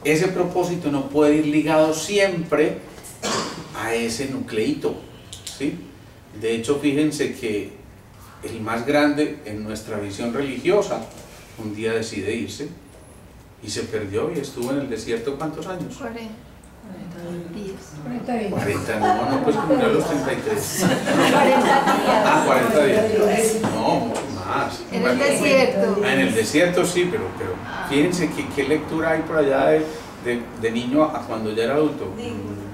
Ese propósito no puede ir ligado siempre a ese nucleito, ¿sí? De hecho, fíjense que el más grande en nuestra visión religiosa un día decide irse y se perdió y estuvo en el desierto ¿cuántos años? 40 40 días. 40, no, pues como a los 33. 40 días. Ah, 40 días. No, mucho más. En el desierto. Ah, en el desierto sí, pero fíjense que qué lectura hay por allá de niño a cuando ya era adulto.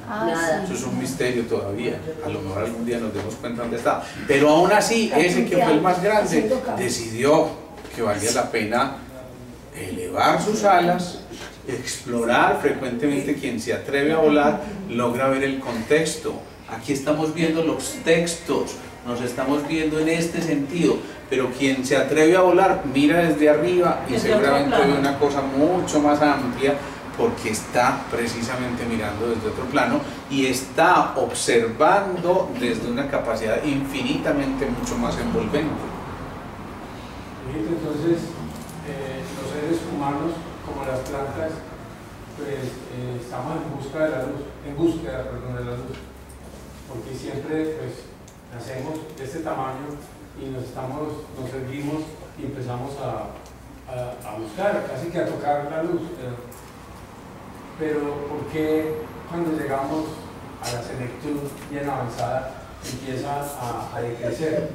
Nada. Eso es un misterio todavía. A lo mejor algún día nos demos cuenta dónde está. Pero aún así, ese que fue el más grande decidió que valía la pena elevar sus alas, explorar. Frecuentemente quien se atreve a volar logra ver el contexto. Aquí estamos viendo los textos, nos estamos viendo en este sentido, pero quien se atreve a volar mira desde arriba y seguramente ve una cosa mucho más amplia, porque está precisamente mirando desde otro plano y está observando desde una capacidad infinitamente mucho más envolvente. Entonces, los seres humanos, como las plantas, pues estamos en busca de la luz, de la luz, porque siempre pues nacemos de este tamaño y nos erguimos y empezamos a buscar, casi que a tocar la luz. Pero ¿por qué cuando llegamos a la senectud bien avanzada empieza a decrecer?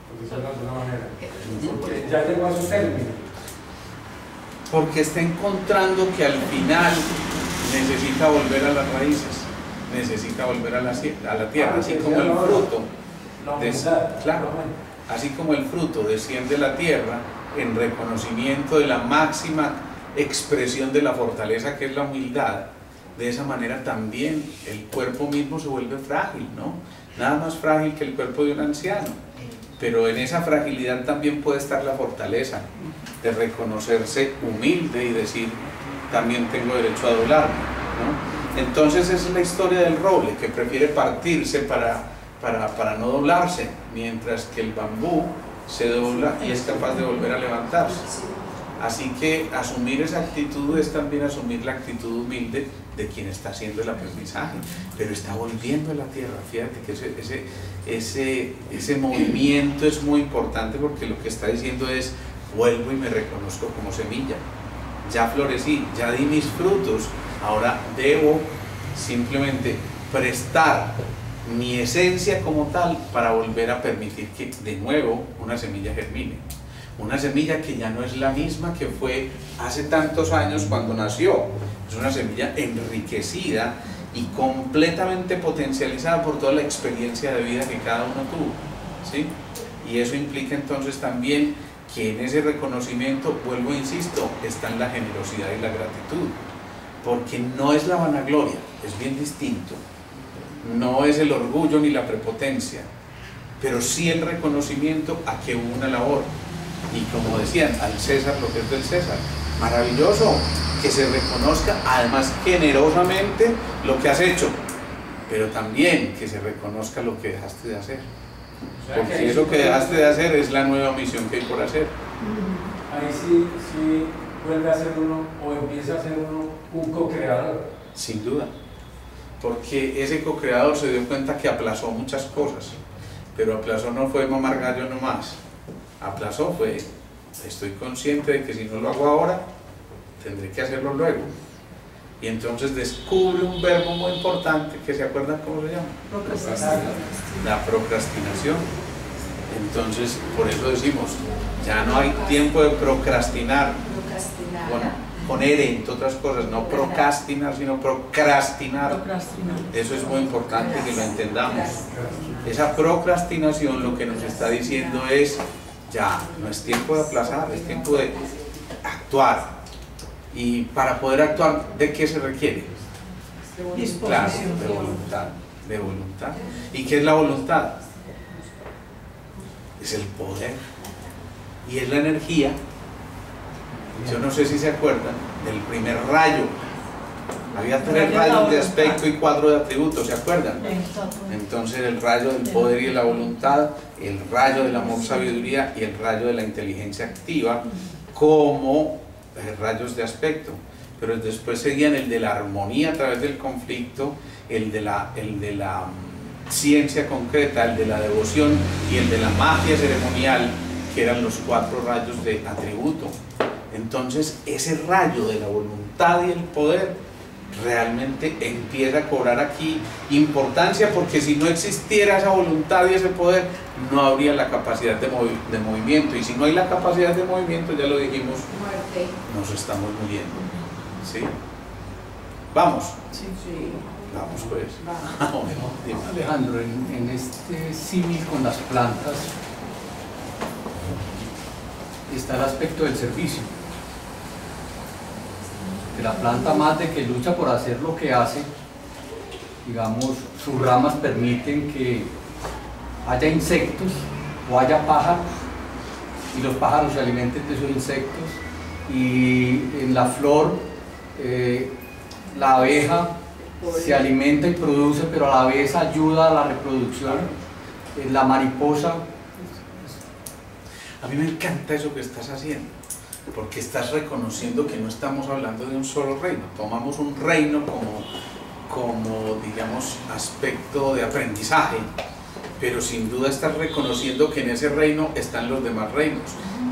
Por decirlo de alguna manera. Porque ya llegó a su término. Porque está encontrando que al final necesita volver a las raíces, necesita volver a la tierra, así como el fruto. Claro, así como el fruto desciende a la tierra en reconocimiento de la máxima expresión de la fortaleza que es la humildad. De esa manera también el cuerpo mismo se vuelve frágil, ¿no? Nada más frágil que el cuerpo de un anciano, pero en esa fragilidad también puede estar la fortaleza de reconocerse humilde y decir, también tengo derecho a doblarme, ¿no? Entonces esa es la historia del roble, que prefiere partirse para no doblarse, mientras que el bambú se dobla y es capaz de volver a levantarse. Así que asumir esa actitud es también asumir la actitud humilde de quien está haciendo el aprendizaje, pero está volviendo a la tierra. Fíjate que ese movimiento es muy importante, porque lo que está diciendo es: vuelvo y me reconozco como semilla, ya florecí, ya di mis frutos, ahora debo simplemente prestar mi esencia como tal para volver a permitir que de nuevo una semilla germine. Una semilla que ya no es la misma que fue hace tantos años cuando nació. Es una semilla enriquecida y completamente potencializada por toda la experiencia de vida que cada uno tuvo, ¿sí? Y eso implica entonces también que en ese reconocimiento, vuelvo e insisto, están la generosidad y la gratitud, porque no es la vanagloria, es bien distinto, no es el orgullo ni la prepotencia, pero sí el reconocimiento a que hubo una labor. Y como decían, al César lo que es del César. Maravilloso que se reconozca, además generosamente, lo que has hecho, pero también que se reconozca lo que dejaste de hacer, porque eso que dejaste de hacer es la nueva misión que hay por hacer. Ahí sí vuelve a ser uno, o empieza a ser uno, un co-creador. Sin duda, porque ese co-creador se dio cuenta que aplazó muchas cosas, pero aplazó no fue mamar gallo nomás. Aplazó fue: estoy consciente de que si no lo hago ahora, tendré que hacerlo luego. Y entonces descubre un verbo muy importante que se acuerdan cómo se llama. La procrastinación. Entonces, por eso decimos, ya no hay tiempo de procrastinar. Con R, entre otras cosas, no procrastinar, sino procrastinar. Eso es muy importante que lo entendamos. Esa procrastinación lo que nos está diciendo es: ya no es tiempo de aplazar, es tiempo de actuar. Y para poder actuar, ¿de qué se requiere? Claro, de voluntad. ¿Y qué es la voluntad? Es el poder y es la energía. Yo no sé si se acuerdan del primer rayo. Había 3 rayos de aspecto y 4 de atributos, ¿se acuerdan? Entonces el rayo del poder y de la voluntad, el rayo del amor, sabiduría y el rayo de la inteligencia activa como rayos de aspecto. Pero después seguían el de la armonía a través del conflicto, el de la ciencia concreta, el de la devoción y el de la magia ceremonial, que eran los 4 rayos de atributo. Entonces ese rayo de la voluntad y el poder realmente empieza a cobrar aquí importancia, porque si no existiera esa voluntad y ese poder, no habría la capacidad de movimiento, y si no hay la capacidad de movimiento, ya lo dijimos, nos estamos muriendo, ¿sí? ¿Vamos? Sí. Vamos pues. Bueno, Alejandro, en este símil con las plantas está el aspecto del servicio. Que la planta mate, que lucha por hacer lo que hace, digamos, sus ramas permiten que haya insectos o haya pájaros, y los pájaros se alimenten de esos insectos, y en la flor la abeja se alimenta y produce, pero a la vez ayuda a la reproducción. La mariposa. A mí me encanta eso que estás haciendo, porque estás reconociendo que no estamos hablando de un solo reino. Tomamos un reino como digamos, aspecto de aprendizaje, pero sin duda estás reconociendo que en ese reino están los demás reinos.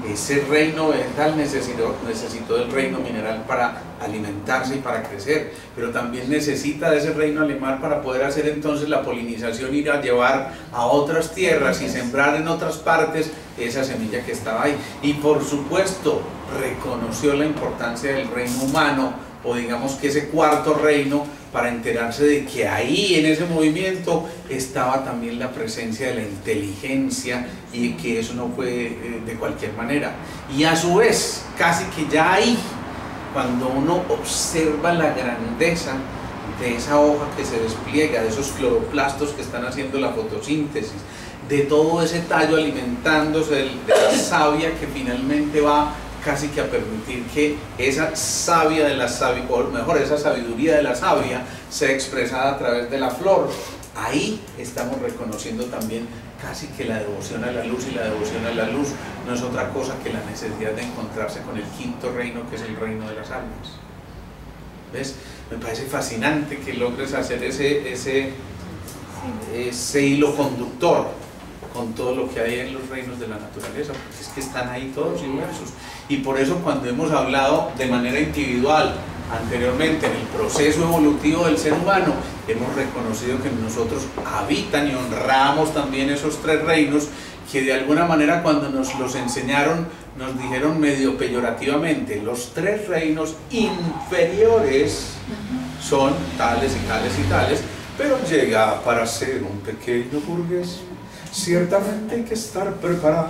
Ese reino vegetal necesitó del reino mineral para alimentarse y para crecer, pero también necesita de ese reino animal para poder hacer entonces la polinización, ir a llevar a otras tierras y sembrar en otras partes esa semilla que estaba ahí. Y por supuesto reconoció la importancia del reino humano, o digamos que ese cuarto reino, para enterarse de que ahí en ese movimiento estaba también la presencia de la inteligencia, y que eso no fue de cualquier manera. Y a su vez, casi que ya ahí, cuando uno observa la grandeza de esa hoja que se despliega, de esos cloroplastos que están haciendo la fotosíntesis, de todo ese tallo alimentándose de la savia que finalmente va casi que a permitir que esa savia de la savia, o mejor, esa sabiduría de la savia sea expresada a través de la flor. Ahí estamos reconociendo también casi que la devoción a la luz, y la devoción a la luz no es otra cosa que la necesidad de encontrarse con el quinto reino, que es el reino de las almas. ¿Ves? Me parece fascinante que logres hacer ese hilo conductor con todo lo que hay en los reinos de la naturaleza, porque es que están ahí todos inmersos. Y por eso, cuando hemos hablado de manera individual anteriormente en el proceso evolutivo del ser humano, hemos reconocido que en nosotros habitan y honramos también esos tres reinos, que de alguna manera cuando nos los enseñaron nos dijeron medio peyorativamente: los tres reinos inferiores son tales y tales y tales, pero llega para ser un pequeño burgués, ciertamente hay que estar preparado,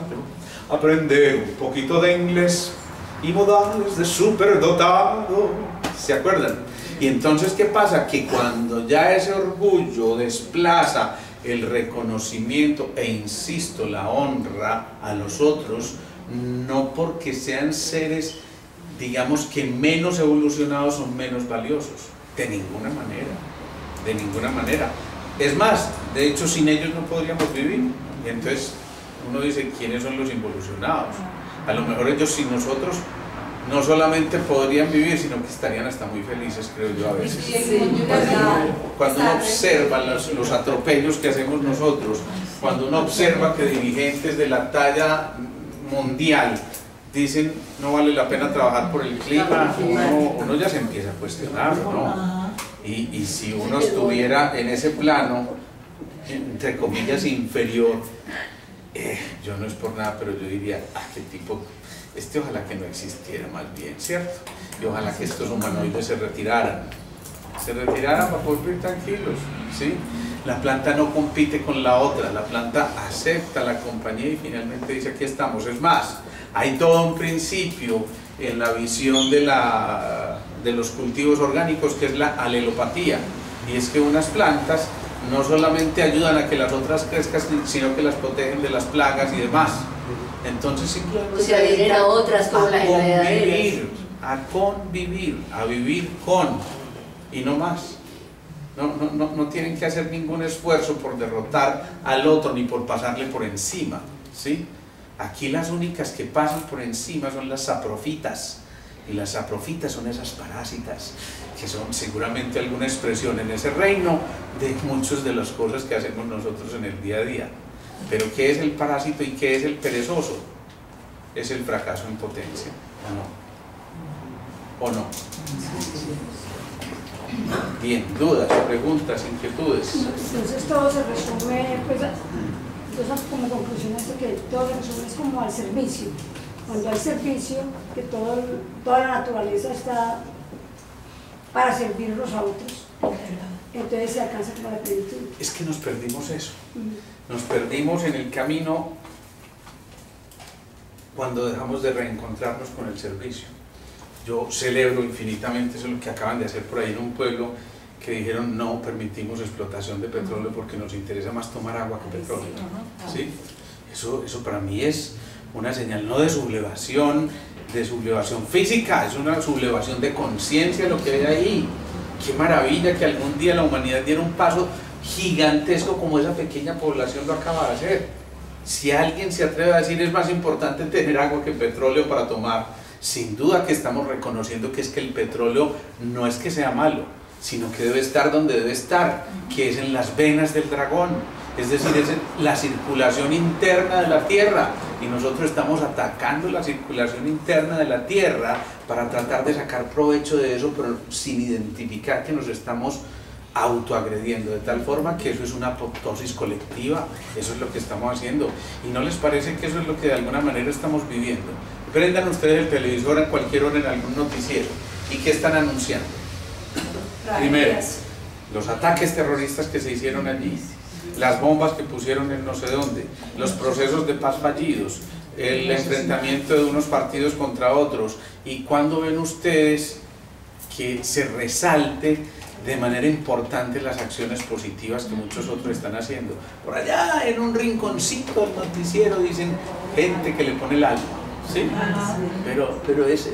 aprender un poquito de inglés y modales de superdotado. ¿Se acuerdan? Y entonces, ¿qué pasa? Que cuando ya ese orgullo desplaza el reconocimiento e, insisto, la honra a los otros, no porque sean seres, digamos, que menos evolucionados son menos valiosos, de ninguna manera, de ninguna manera. Es más, de hecho, sin ellos no podríamos vivir. Y entonces uno dice, ¿quiénes son los involucionados? A lo mejor ellos sin nosotros no solamente podrían vivir, sino que estarían hasta muy felices, creo yo, a veces. Cuando uno observa los atropellos que hacemos nosotros, cuando uno observa que dirigentes de la talla mundial dicen no vale la pena trabajar por el clima, uno ya se empieza a cuestionarlo, ¿no? Y si uno estuviera en ese plano, entre comillas, inferior, yo no es por nada, pero yo diría, qué tipo, ojalá que no existiera, más bien, ¿cierto? Y ojalá que estos humanoides se retiraran para poder vivir tranquilos, ¿sí? La planta no compite con la otra, la planta acepta la compañía y finalmente dice, aquí estamos. Es más, hay todo un principio en la visión de los cultivos orgánicos, que es la alelopatía, y es que unas plantas no solamente ayudan a que las otras crezcan, sino que las protegen de las plagas y demás. Entonces simplemente se adhieren a otras como las enredaderas. A vivir con, y no más. No tienen que hacer ningún esfuerzo por derrotar al otro ni por pasarle por encima, ¿sí? Aquí las únicas que pasan por encima son las saprofitas, y las saprofitas son esas parásitas que son seguramente alguna expresión en ese reino de muchas de las cosas que hacemos nosotros en el día a día. Pero ¿qué es el parásito y qué es el perezoso? Es el fracaso en potencia, ¿o no? ¿O no? Bien, dudas, preguntas, inquietudes. Entonces todo se resume, pues, entonces como conclusión esto, que todo se resume es como al servicio. Cuando hay servicio, que toda la naturaleza está para servirnos a otros, entonces se alcanza como la plenitud. Es que nos perdimos eso. Nos perdimos en el camino cuando dejamos de reencontrarnos con el servicio. Yo celebro infinitamente eso, lo que acaban de hacer por ahí en un pueblo, que dijeron no permitimos explotación de petróleo porque nos interesa más tomar agua que petróleo, ¿sí? Eso para mí es una señal no de sublevación física, es una sublevación de conciencia lo que hay ahí. Qué maravilla que algún día la humanidad diera un paso gigantesco como esa pequeña población lo acaba de hacer. Si alguien se atreve a decir es más importante tener agua que petróleo para tomar, sin duda que estamos reconociendo que es que el petróleo no es que sea malo, sino que debe estar donde debe estar, que es en las venas del dragón, es decir, es en la circulación interna de la Tierra, y nosotros estamos atacando la circulación interna de la Tierra para tratar de sacar provecho de eso, pero sin identificar que nos estamos autoagrediendo, de tal forma que eso es una apoptosis colectiva. Eso es lo que estamos haciendo, y ¿no les parece que eso es lo que de alguna manera estamos viviendo? Prendan ustedes el televisor a cualquier hora en algún noticiero, ¿y qué están anunciando? Primero, los ataques terroristas que se hicieron allí, las bombas que pusieron en no sé dónde, los procesos de paz fallidos, el enfrentamiento de unos partidos contra otros. ¿Y cuándo ven ustedes que se resalte de manera importante las acciones positivas que muchos otros están haciendo? Por allá en un rinconcito del noticiero dicen gente que le pone el alma, ¿sí? Pero es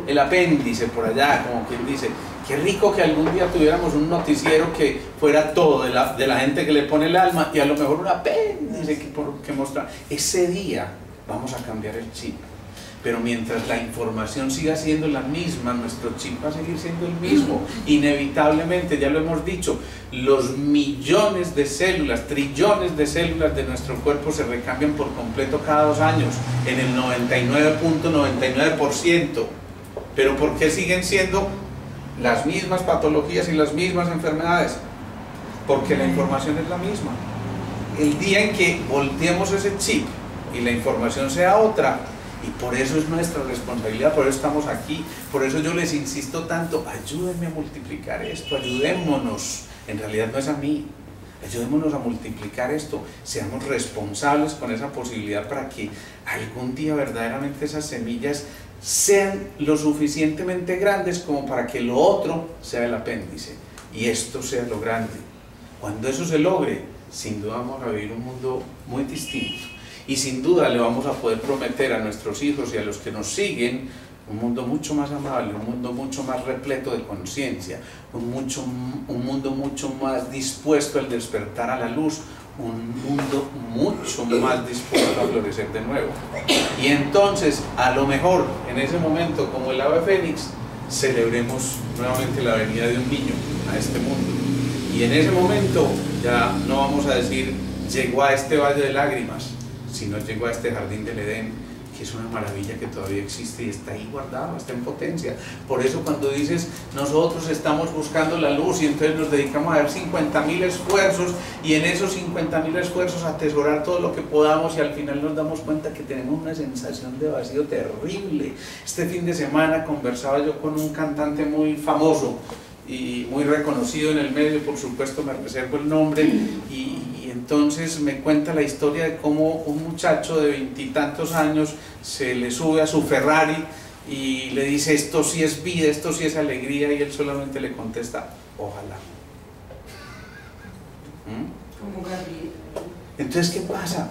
el apéndice por allá, como quien dice. Qué rico que algún día tuviéramos un noticiero que fuera todo de la gente que le pone el alma y a lo mejor un apéndice que mostrar. Ese día vamos a cambiar el chip. Pero mientras la información siga siendo la misma, nuestro chip va a seguir siendo el mismo. Inevitablemente, ya lo hemos dicho, los millones de células, trillones de células de nuestro cuerpo se recambian por completo cada 2 años, en el 99.99%. Pero ¿por qué siguen siendo las mismas patologías y las mismas enfermedades? Porque la información es la misma. El día en que volteemos ese chip y la información sea otra, y por eso es nuestra responsabilidad, por eso estamos aquí, por eso yo les insisto tanto, ayúdenme a multiplicar esto, ayudémonos, en realidad no es a mí, ayudémonos a multiplicar esto, seamos responsables con esa posibilidad para que algún día verdaderamente esas semillas sean lo suficientemente grandes como para que lo otro sea el apéndice y esto sea lo grande. Cuando eso se logre, sin duda vamos a vivir un mundo muy distinto. Y sin duda le vamos a poder prometer a nuestros hijos y a los que nos siguen un mundo mucho más amable, un mundo mucho más repleto de conciencia, un mundo mucho más dispuesto al despertar a la luz, un mundo mucho más dispuesto a florecer de nuevo. Y entonces, a lo mejor, en ese momento, como el ave fénix, celebremos nuevamente la venida de un niño a este mundo. Y en ese momento ya no vamos a decir, llegó a este valle de lágrimas, sino llegó a este jardín del Edén, que es una maravilla que todavía existe y está ahí guardado, está en potencia. Por eso cuando dices, nosotros estamos buscando la luz y entonces nos dedicamos a dar 50.000 esfuerzos y en esos 50.000 esfuerzos atesorar todo lo que podamos y al final nos damos cuenta que tenemos una sensación de vacío terrible. Este fin de semana conversaba yo con un cantante muy famoso y muy reconocido en el medio, por supuesto me reservo el nombre, y entonces me cuenta la historia de cómo un muchacho de 20 y tantos años se le sube a su Ferrari y le dice, esto sí es vida, esto sí es alegría, y él solamente le contesta, ojalá. Entonces, ¿qué pasa?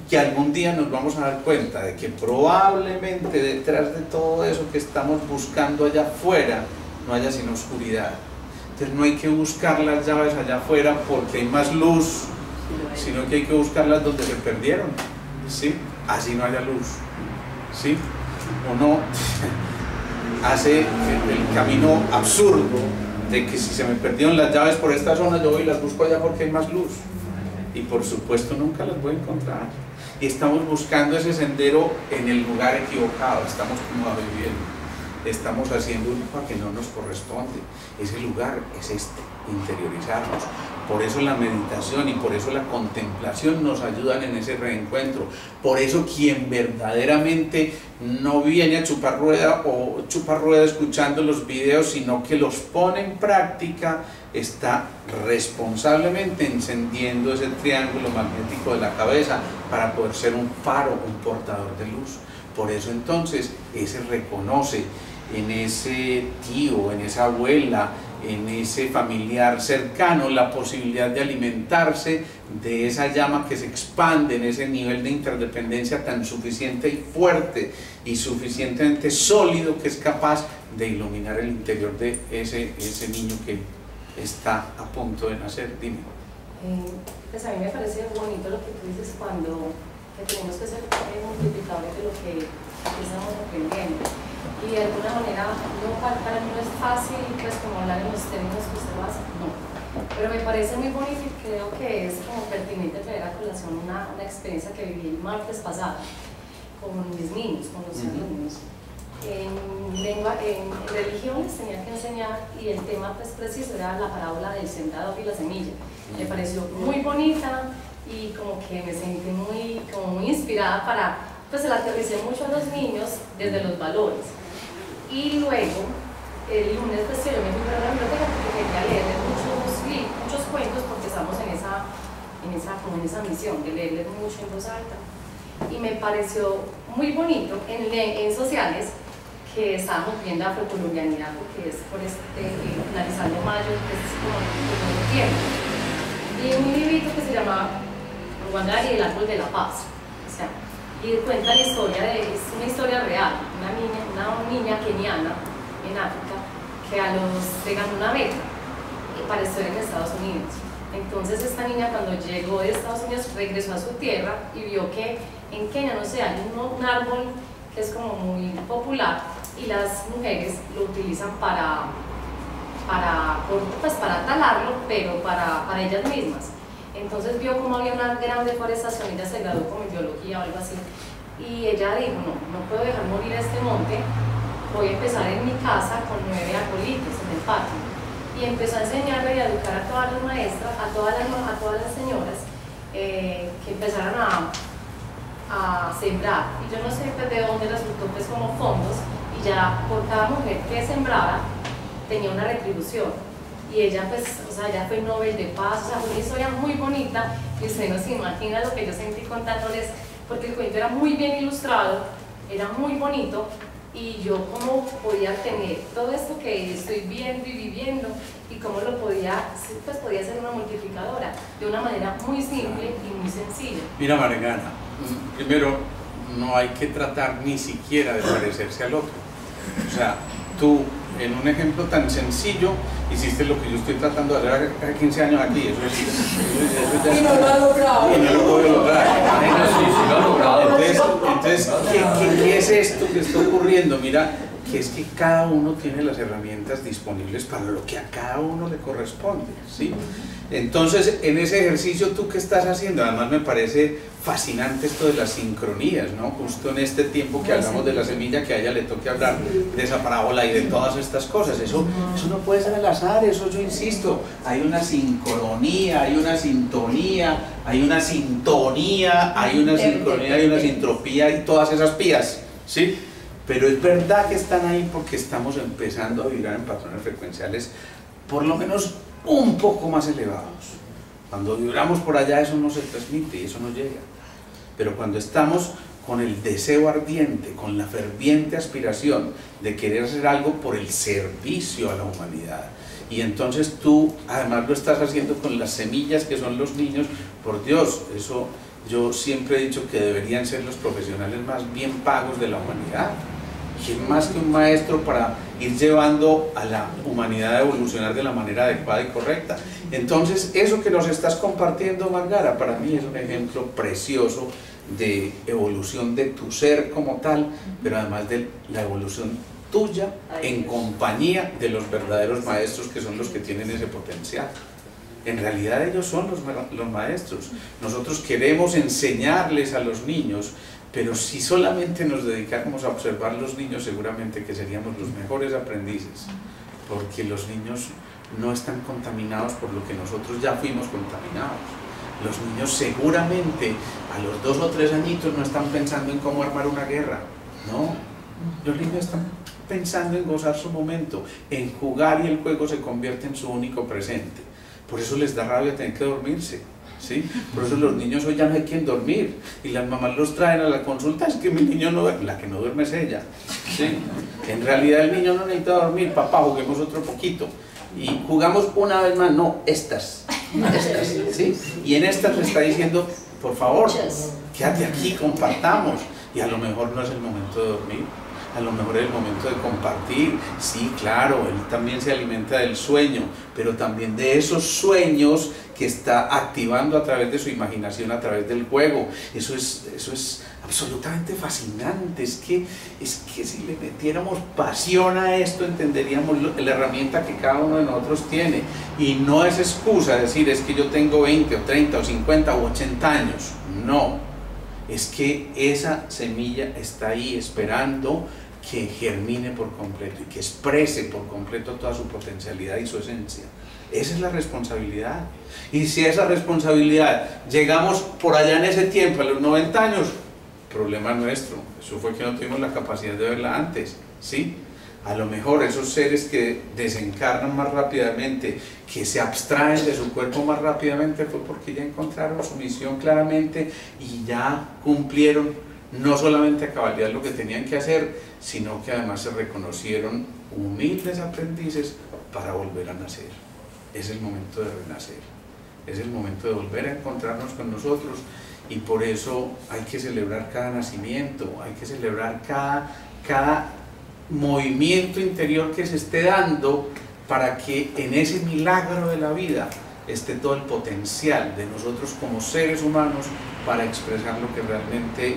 Que algún día nos vamos a dar cuenta de que probablemente detrás de todo eso que estamos buscando allá afuera no haya sino oscuridad. Entonces no hay que buscar las llaves allá afuera porque hay más luz, sino que hay que buscarlas donde se perdieron, ¿sí? Así no haya luz, ¿sí? Uno hace el camino absurdo de que si se me perdieron las llaves por esta zona, yo voy y las busco allá porque hay más luz, y por supuesto nunca las voy a encontrar, y estamos buscando ese sendero en el lugar equivocado, estamos como a vivir, estamos haciendo algo que no nos corresponde. Ese lugar es este, interiorizarnos. Por eso la meditación y por eso la contemplación nos ayudan en ese reencuentro. Por eso quien verdaderamente no viene a chupar rueda o chupa rueda escuchando los videos, sino que los pone en práctica, está responsablemente encendiendo ese triángulo magnético de la cabeza para poder ser un faro, un portador de luz. Por eso entonces ese reconoce en ese tío, en esa abuela, en ese familiar cercano la posibilidad de alimentarse de esa llama que se expande en ese nivel de interdependencia tan suficiente y fuerte y suficientemente sólido que es capaz de iluminar el interior de ese niño que está a punto de nacer. Dime. Pues a mí me parece bonito lo que tú dices cuando tenemos que ser multiplicadores de lo que estamos aprendiendo. Y de alguna manera, para mí no es fácil pues, como hablar en los términos que usted lo hace, no. Pero me parece muy bonito y creo que es como pertinente traer a colación una experiencia que viví el martes pasado con mis niños, con los alumnos. En religión les tenía que enseñar y el tema pues, preciso era la parábola del sembrador y la semilla. Me pareció muy bonita y como que me sentí muy inspirada para, pues se la aterricé mucho a los niños desde los valores. Y luego, el lunes pues yo me fui a la biblioteca porque quería leerles muchos cuentos porque estamos en esa misión de leerles mucho en voz alta. Y me pareció muy bonito en sociales que estábamos viendo afrocolombianidad porque es por finalizando mayo, que es como el tiempo. Y un librito que se llama Ruanda y el árbol de la paz. O sea, y cuenta la historia es una keniana en África que se ganó una beca para estudiar en Estados Unidos. Entonces esta niña cuando llegó de Estados Unidos regresó a su tierra y vio que en Kenia, no sé, hay un árbol que es como muy popular y las mujeres lo utilizan para talarlo, pero para ellas mismas. Entonces vio como había una gran deforestación, ella se graduó como en biología o algo así, y ella dijo, no puedo dejar morir este monte, voy a empezar en mi casa con 9 arbolitos en el patio. Y empezó a enseñarle y a educar a todas las maestras, a todas las señoras que empezaran a sembrar. Y yo no sé pues, de dónde resultó pues como fondos, y ya por cada mujer que sembrara tenía una retribución. Y ella pues, o sea, ya fue Nobel de Paz, o sea, fue una historia muy bonita, y usted no se imagina lo que yo sentí contándoles, porque el cuento era muy bien ilustrado, era muy bonito, y yo cómo podía tener todo esto que estoy viendo y viviendo, y cómo lo podía ser una multiplicadora, de una manera muy simple y muy sencilla. Mira, Margana, primero, no hay que tratar ni siquiera de parecerse al otro. O sea, tú, en un ejemplo tan sencillo, hiciste lo que yo estoy tratando de hacer hace 15 años aquí, eso es y no lo ha logrado. Y no lo puedo lograr. Sí, lo ha logrado. Entonces ¿qué es esto que está ocurriendo? Mira, que es que cada uno tiene las herramientas disponibles para lo que a cada uno le corresponde, ¿sí? Entonces, en ese ejercicio, ¿tú qué estás haciendo? Además me parece fascinante esto de las sincronías, ¿no? Justo en este tiempo que hablamos de la semilla, que a ella le toque hablar de esa parábola y de todas estas cosas. Eso no puede ser al azar, eso yo insisto. Hay una sincronía, hay una sintonía, hay una sintonía, hay una sincronía, hay una sintropía y todas esas pías, ¿sí? Pero es verdad que están ahí porque estamos empezando a vibrar en patrones frecuenciales por lo menos un poco más elevados. Cuando vibramos por allá eso no se transmite y eso no llega. Pero cuando estamos con el deseo ardiente, con la ferviente aspiración de querer hacer algo por el servicio a la humanidad, y entonces tú además lo estás haciendo con las semillas que son los niños, por Dios, eso yo siempre he dicho que deberían ser los profesionales más bien pagos de la humanidad. ¿Quién más que un maestro para ir llevando a la humanidad a evolucionar de la manera adecuada y correcta? Entonces, eso que nos estás compartiendo, Margara, para mí es un ejemplo precioso de evolución de tu ser como tal, pero además de la evolución tuya en compañía de los verdaderos maestros, que son los que tienen ese potencial. En realidad ellos son los maestros. Nosotros queremos enseñarles a los niños, pero si solamente nos dedicáramos a observar los niños, seguramente que seríamos los mejores aprendices, porque los niños no están contaminados por lo que nosotros ya fuimos contaminados. Los niños seguramente a los 2 o 3 añitos no están pensando en cómo armar una guerra, no. Los niños están pensando en gozar su momento, en jugar, y el juego se convierte en su único presente. Por eso les da rabia tener que dormirse, ¿sí? Por eso los niños hoy ya no hay quien dormir, y las mamás los traen a la consulta, es que mi niño no duerme, la que no duerme es ella, ¿sí? En realidad el niño no necesita dormir, papá, juguemos otro poquito, y jugamos una vez más, no, estas, ¿sí? Y en estas le está diciendo, por favor, quédate aquí, compartamos, y a lo mejor no es el momento de dormir, a lo mejor es el momento de compartir. Sí, claro, él también se alimenta del sueño, pero también de esos sueños que está activando a través de su imaginación, a través del juego. Eso es absolutamente fascinante. Es que si le metiéramos pasión a esto, entenderíamos la herramienta que cada uno de nosotros tiene. Y no es excusa decir, es que yo tengo 20 o 30 o 50 o 80 años. No, es que esa semilla está ahí esperando que germine por completo y que exprese por completo toda su potencialidad y su esencia. Esa es la responsabilidad. Y si a esa responsabilidad llegamos por allá en ese tiempo, a los 90 años, problema nuestro. Eso fue que no tuvimos la capacidad de verla antes, ¿sí? A lo mejor esos seres que desencarnan más rápidamente, que se abstraen de su cuerpo más rápidamente, fue porque ya encontraron su misión claramente y ya cumplieron no solamente a cabalidad lo que tenían que hacer, sino que además se reconocieron humildes aprendices para volver a nacer. Es el momento de renacer, es el momento de volver a encontrarnos con nosotros, y por eso hay que celebrar cada nacimiento, hay que celebrar cada movimiento interior que se esté dando para que en ese milagro de la vida esté todo el potencial de nosotros como seres humanos para expresar lo que realmente,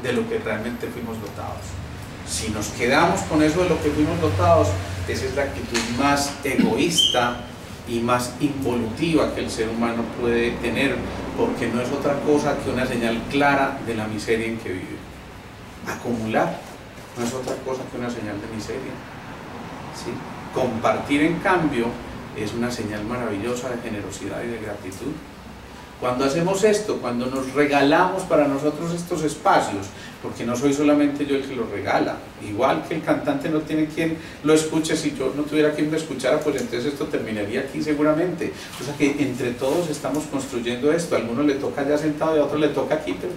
de lo que realmente fuimos dotados. Si nos quedamos con eso de lo que fuimos dotados, esa es la actitud más egoísta y más involutiva que el ser humano puede tener, porque no es otra cosa que una señal clara de la miseria en que vive. Acumular no es otra cosa que una señal de miseria, ¿sí? Compartir, en cambio, es una señal maravillosa de generosidad y de gratitud. Cuando hacemos esto, cuando nos regalamos para nosotros estos espacios, porque no soy solamente yo el que los regala, igual que el cantante no tiene quien lo escuche, si yo no tuviera quien lo escuchara, pues entonces esto terminaría aquí seguramente. O sea que entre todos estamos construyendo esto, a alguno le toca allá sentado y a otro le toca aquí, pero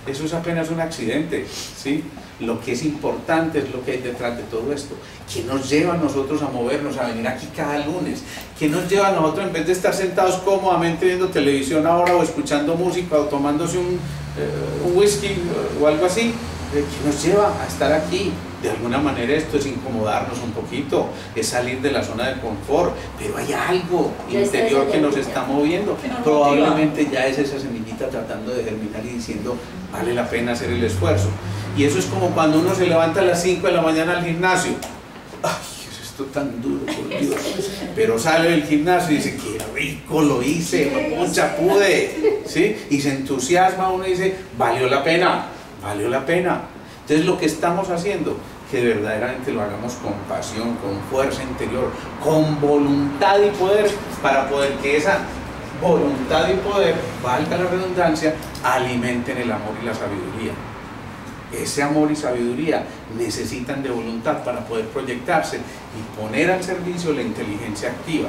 eso es apenas un accidente, ¿sí? Lo que es importante es lo que hay detrás de todo esto. ¿Qué nos lleva a nosotros a movernos, a venir aquí cada lunes? ¿Qué nos lleva a nosotros, en vez de estar sentados cómodamente viendo televisión ahora o escuchando música o tomándose un whisky o algo así? ¿Qué nos lleva a estar aquí? De alguna manera esto es incomodarnos un poquito, es salir de la zona de confort, pero hay algo interior que nos está moviendo. Probablemente ya es esa semillita tratando de germinar y diciendo, vale la pena hacer el esfuerzo. Y eso es como cuando uno se levanta a las 5 de la mañana al gimnasio. ¡Ay, es esto tan duro, por Dios! Pero sale del gimnasio y dice, ¡qué rico lo hice! ¡Mucha pude! ¿Sí? Y se entusiasma uno y dice, ¡valió la pena! ¡Valió la pena! Entonces lo que estamos haciendo, que verdaderamente lo hagamos con pasión, con fuerza interior, con voluntad y poder, para poder que esa voluntad y poder, valga la redundancia, alimenten el amor y la sabiduría. Ese amor y sabiduría necesitan de voluntad para poder proyectarse y poner al servicio la inteligencia activa.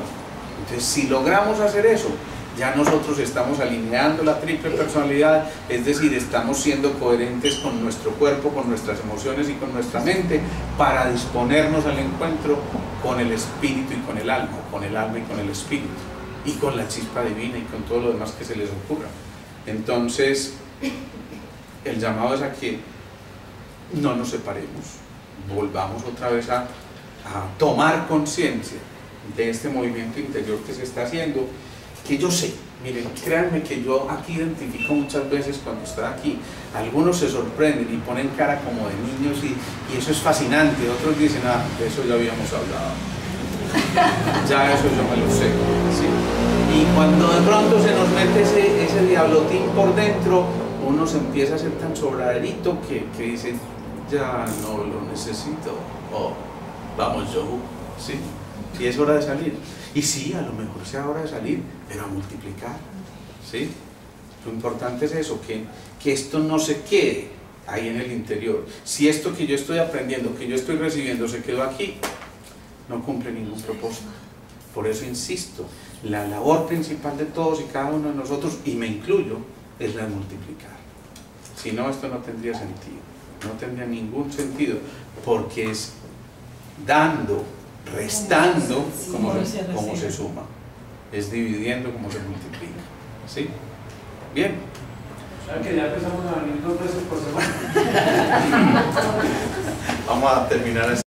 Entonces, si logramos hacer eso, ya nosotros estamos alineando la triple personalidad, es decir, estamos siendo coherentes con nuestro cuerpo, con nuestras emociones y con nuestra mente, para disponernos al encuentro con el espíritu y con el alma y con el espíritu, y con la chispa divina y con todo lo demás que se les ocurra. Entonces, el llamado es a que no nos separemos, volvamos otra vez a tomar conciencia de este movimiento interior que se está haciendo, que yo sé, miren, créanme que yo aquí identifico muchas veces cuando estoy aquí, algunos se sorprenden y ponen cara como de niños y eso es fascinante, otros dicen, ah, de eso ya habíamos hablado, ya eso yo me lo sé, ¿sí? Y cuando de pronto se nos mete ese diablotín por dentro, uno se empieza a ser tan sobradito que dice, ya no lo necesito, oh, vamos yo, ¿sí? Y es hora de salir. Y sí, a lo mejor sea hora de salir, pero a multiplicar, ¿sí? Lo importante es eso, que esto no se quede ahí en el interior. Si esto que yo estoy aprendiendo, que yo estoy recibiendo, se quedó aquí, no cumple ningún propósito. Por eso insisto, la labor principal de todos y cada uno de nosotros, y me incluyo, es la de multiplicar. Si no, esto no tendría sentido, no tendría ningún sentido, porque es dando, restando como se suma, es dividiendo como se multiplica, ¿sí? Bien. ¿Saben que ya empezamos a venir 2 veces por semana? Vamos a terminar así.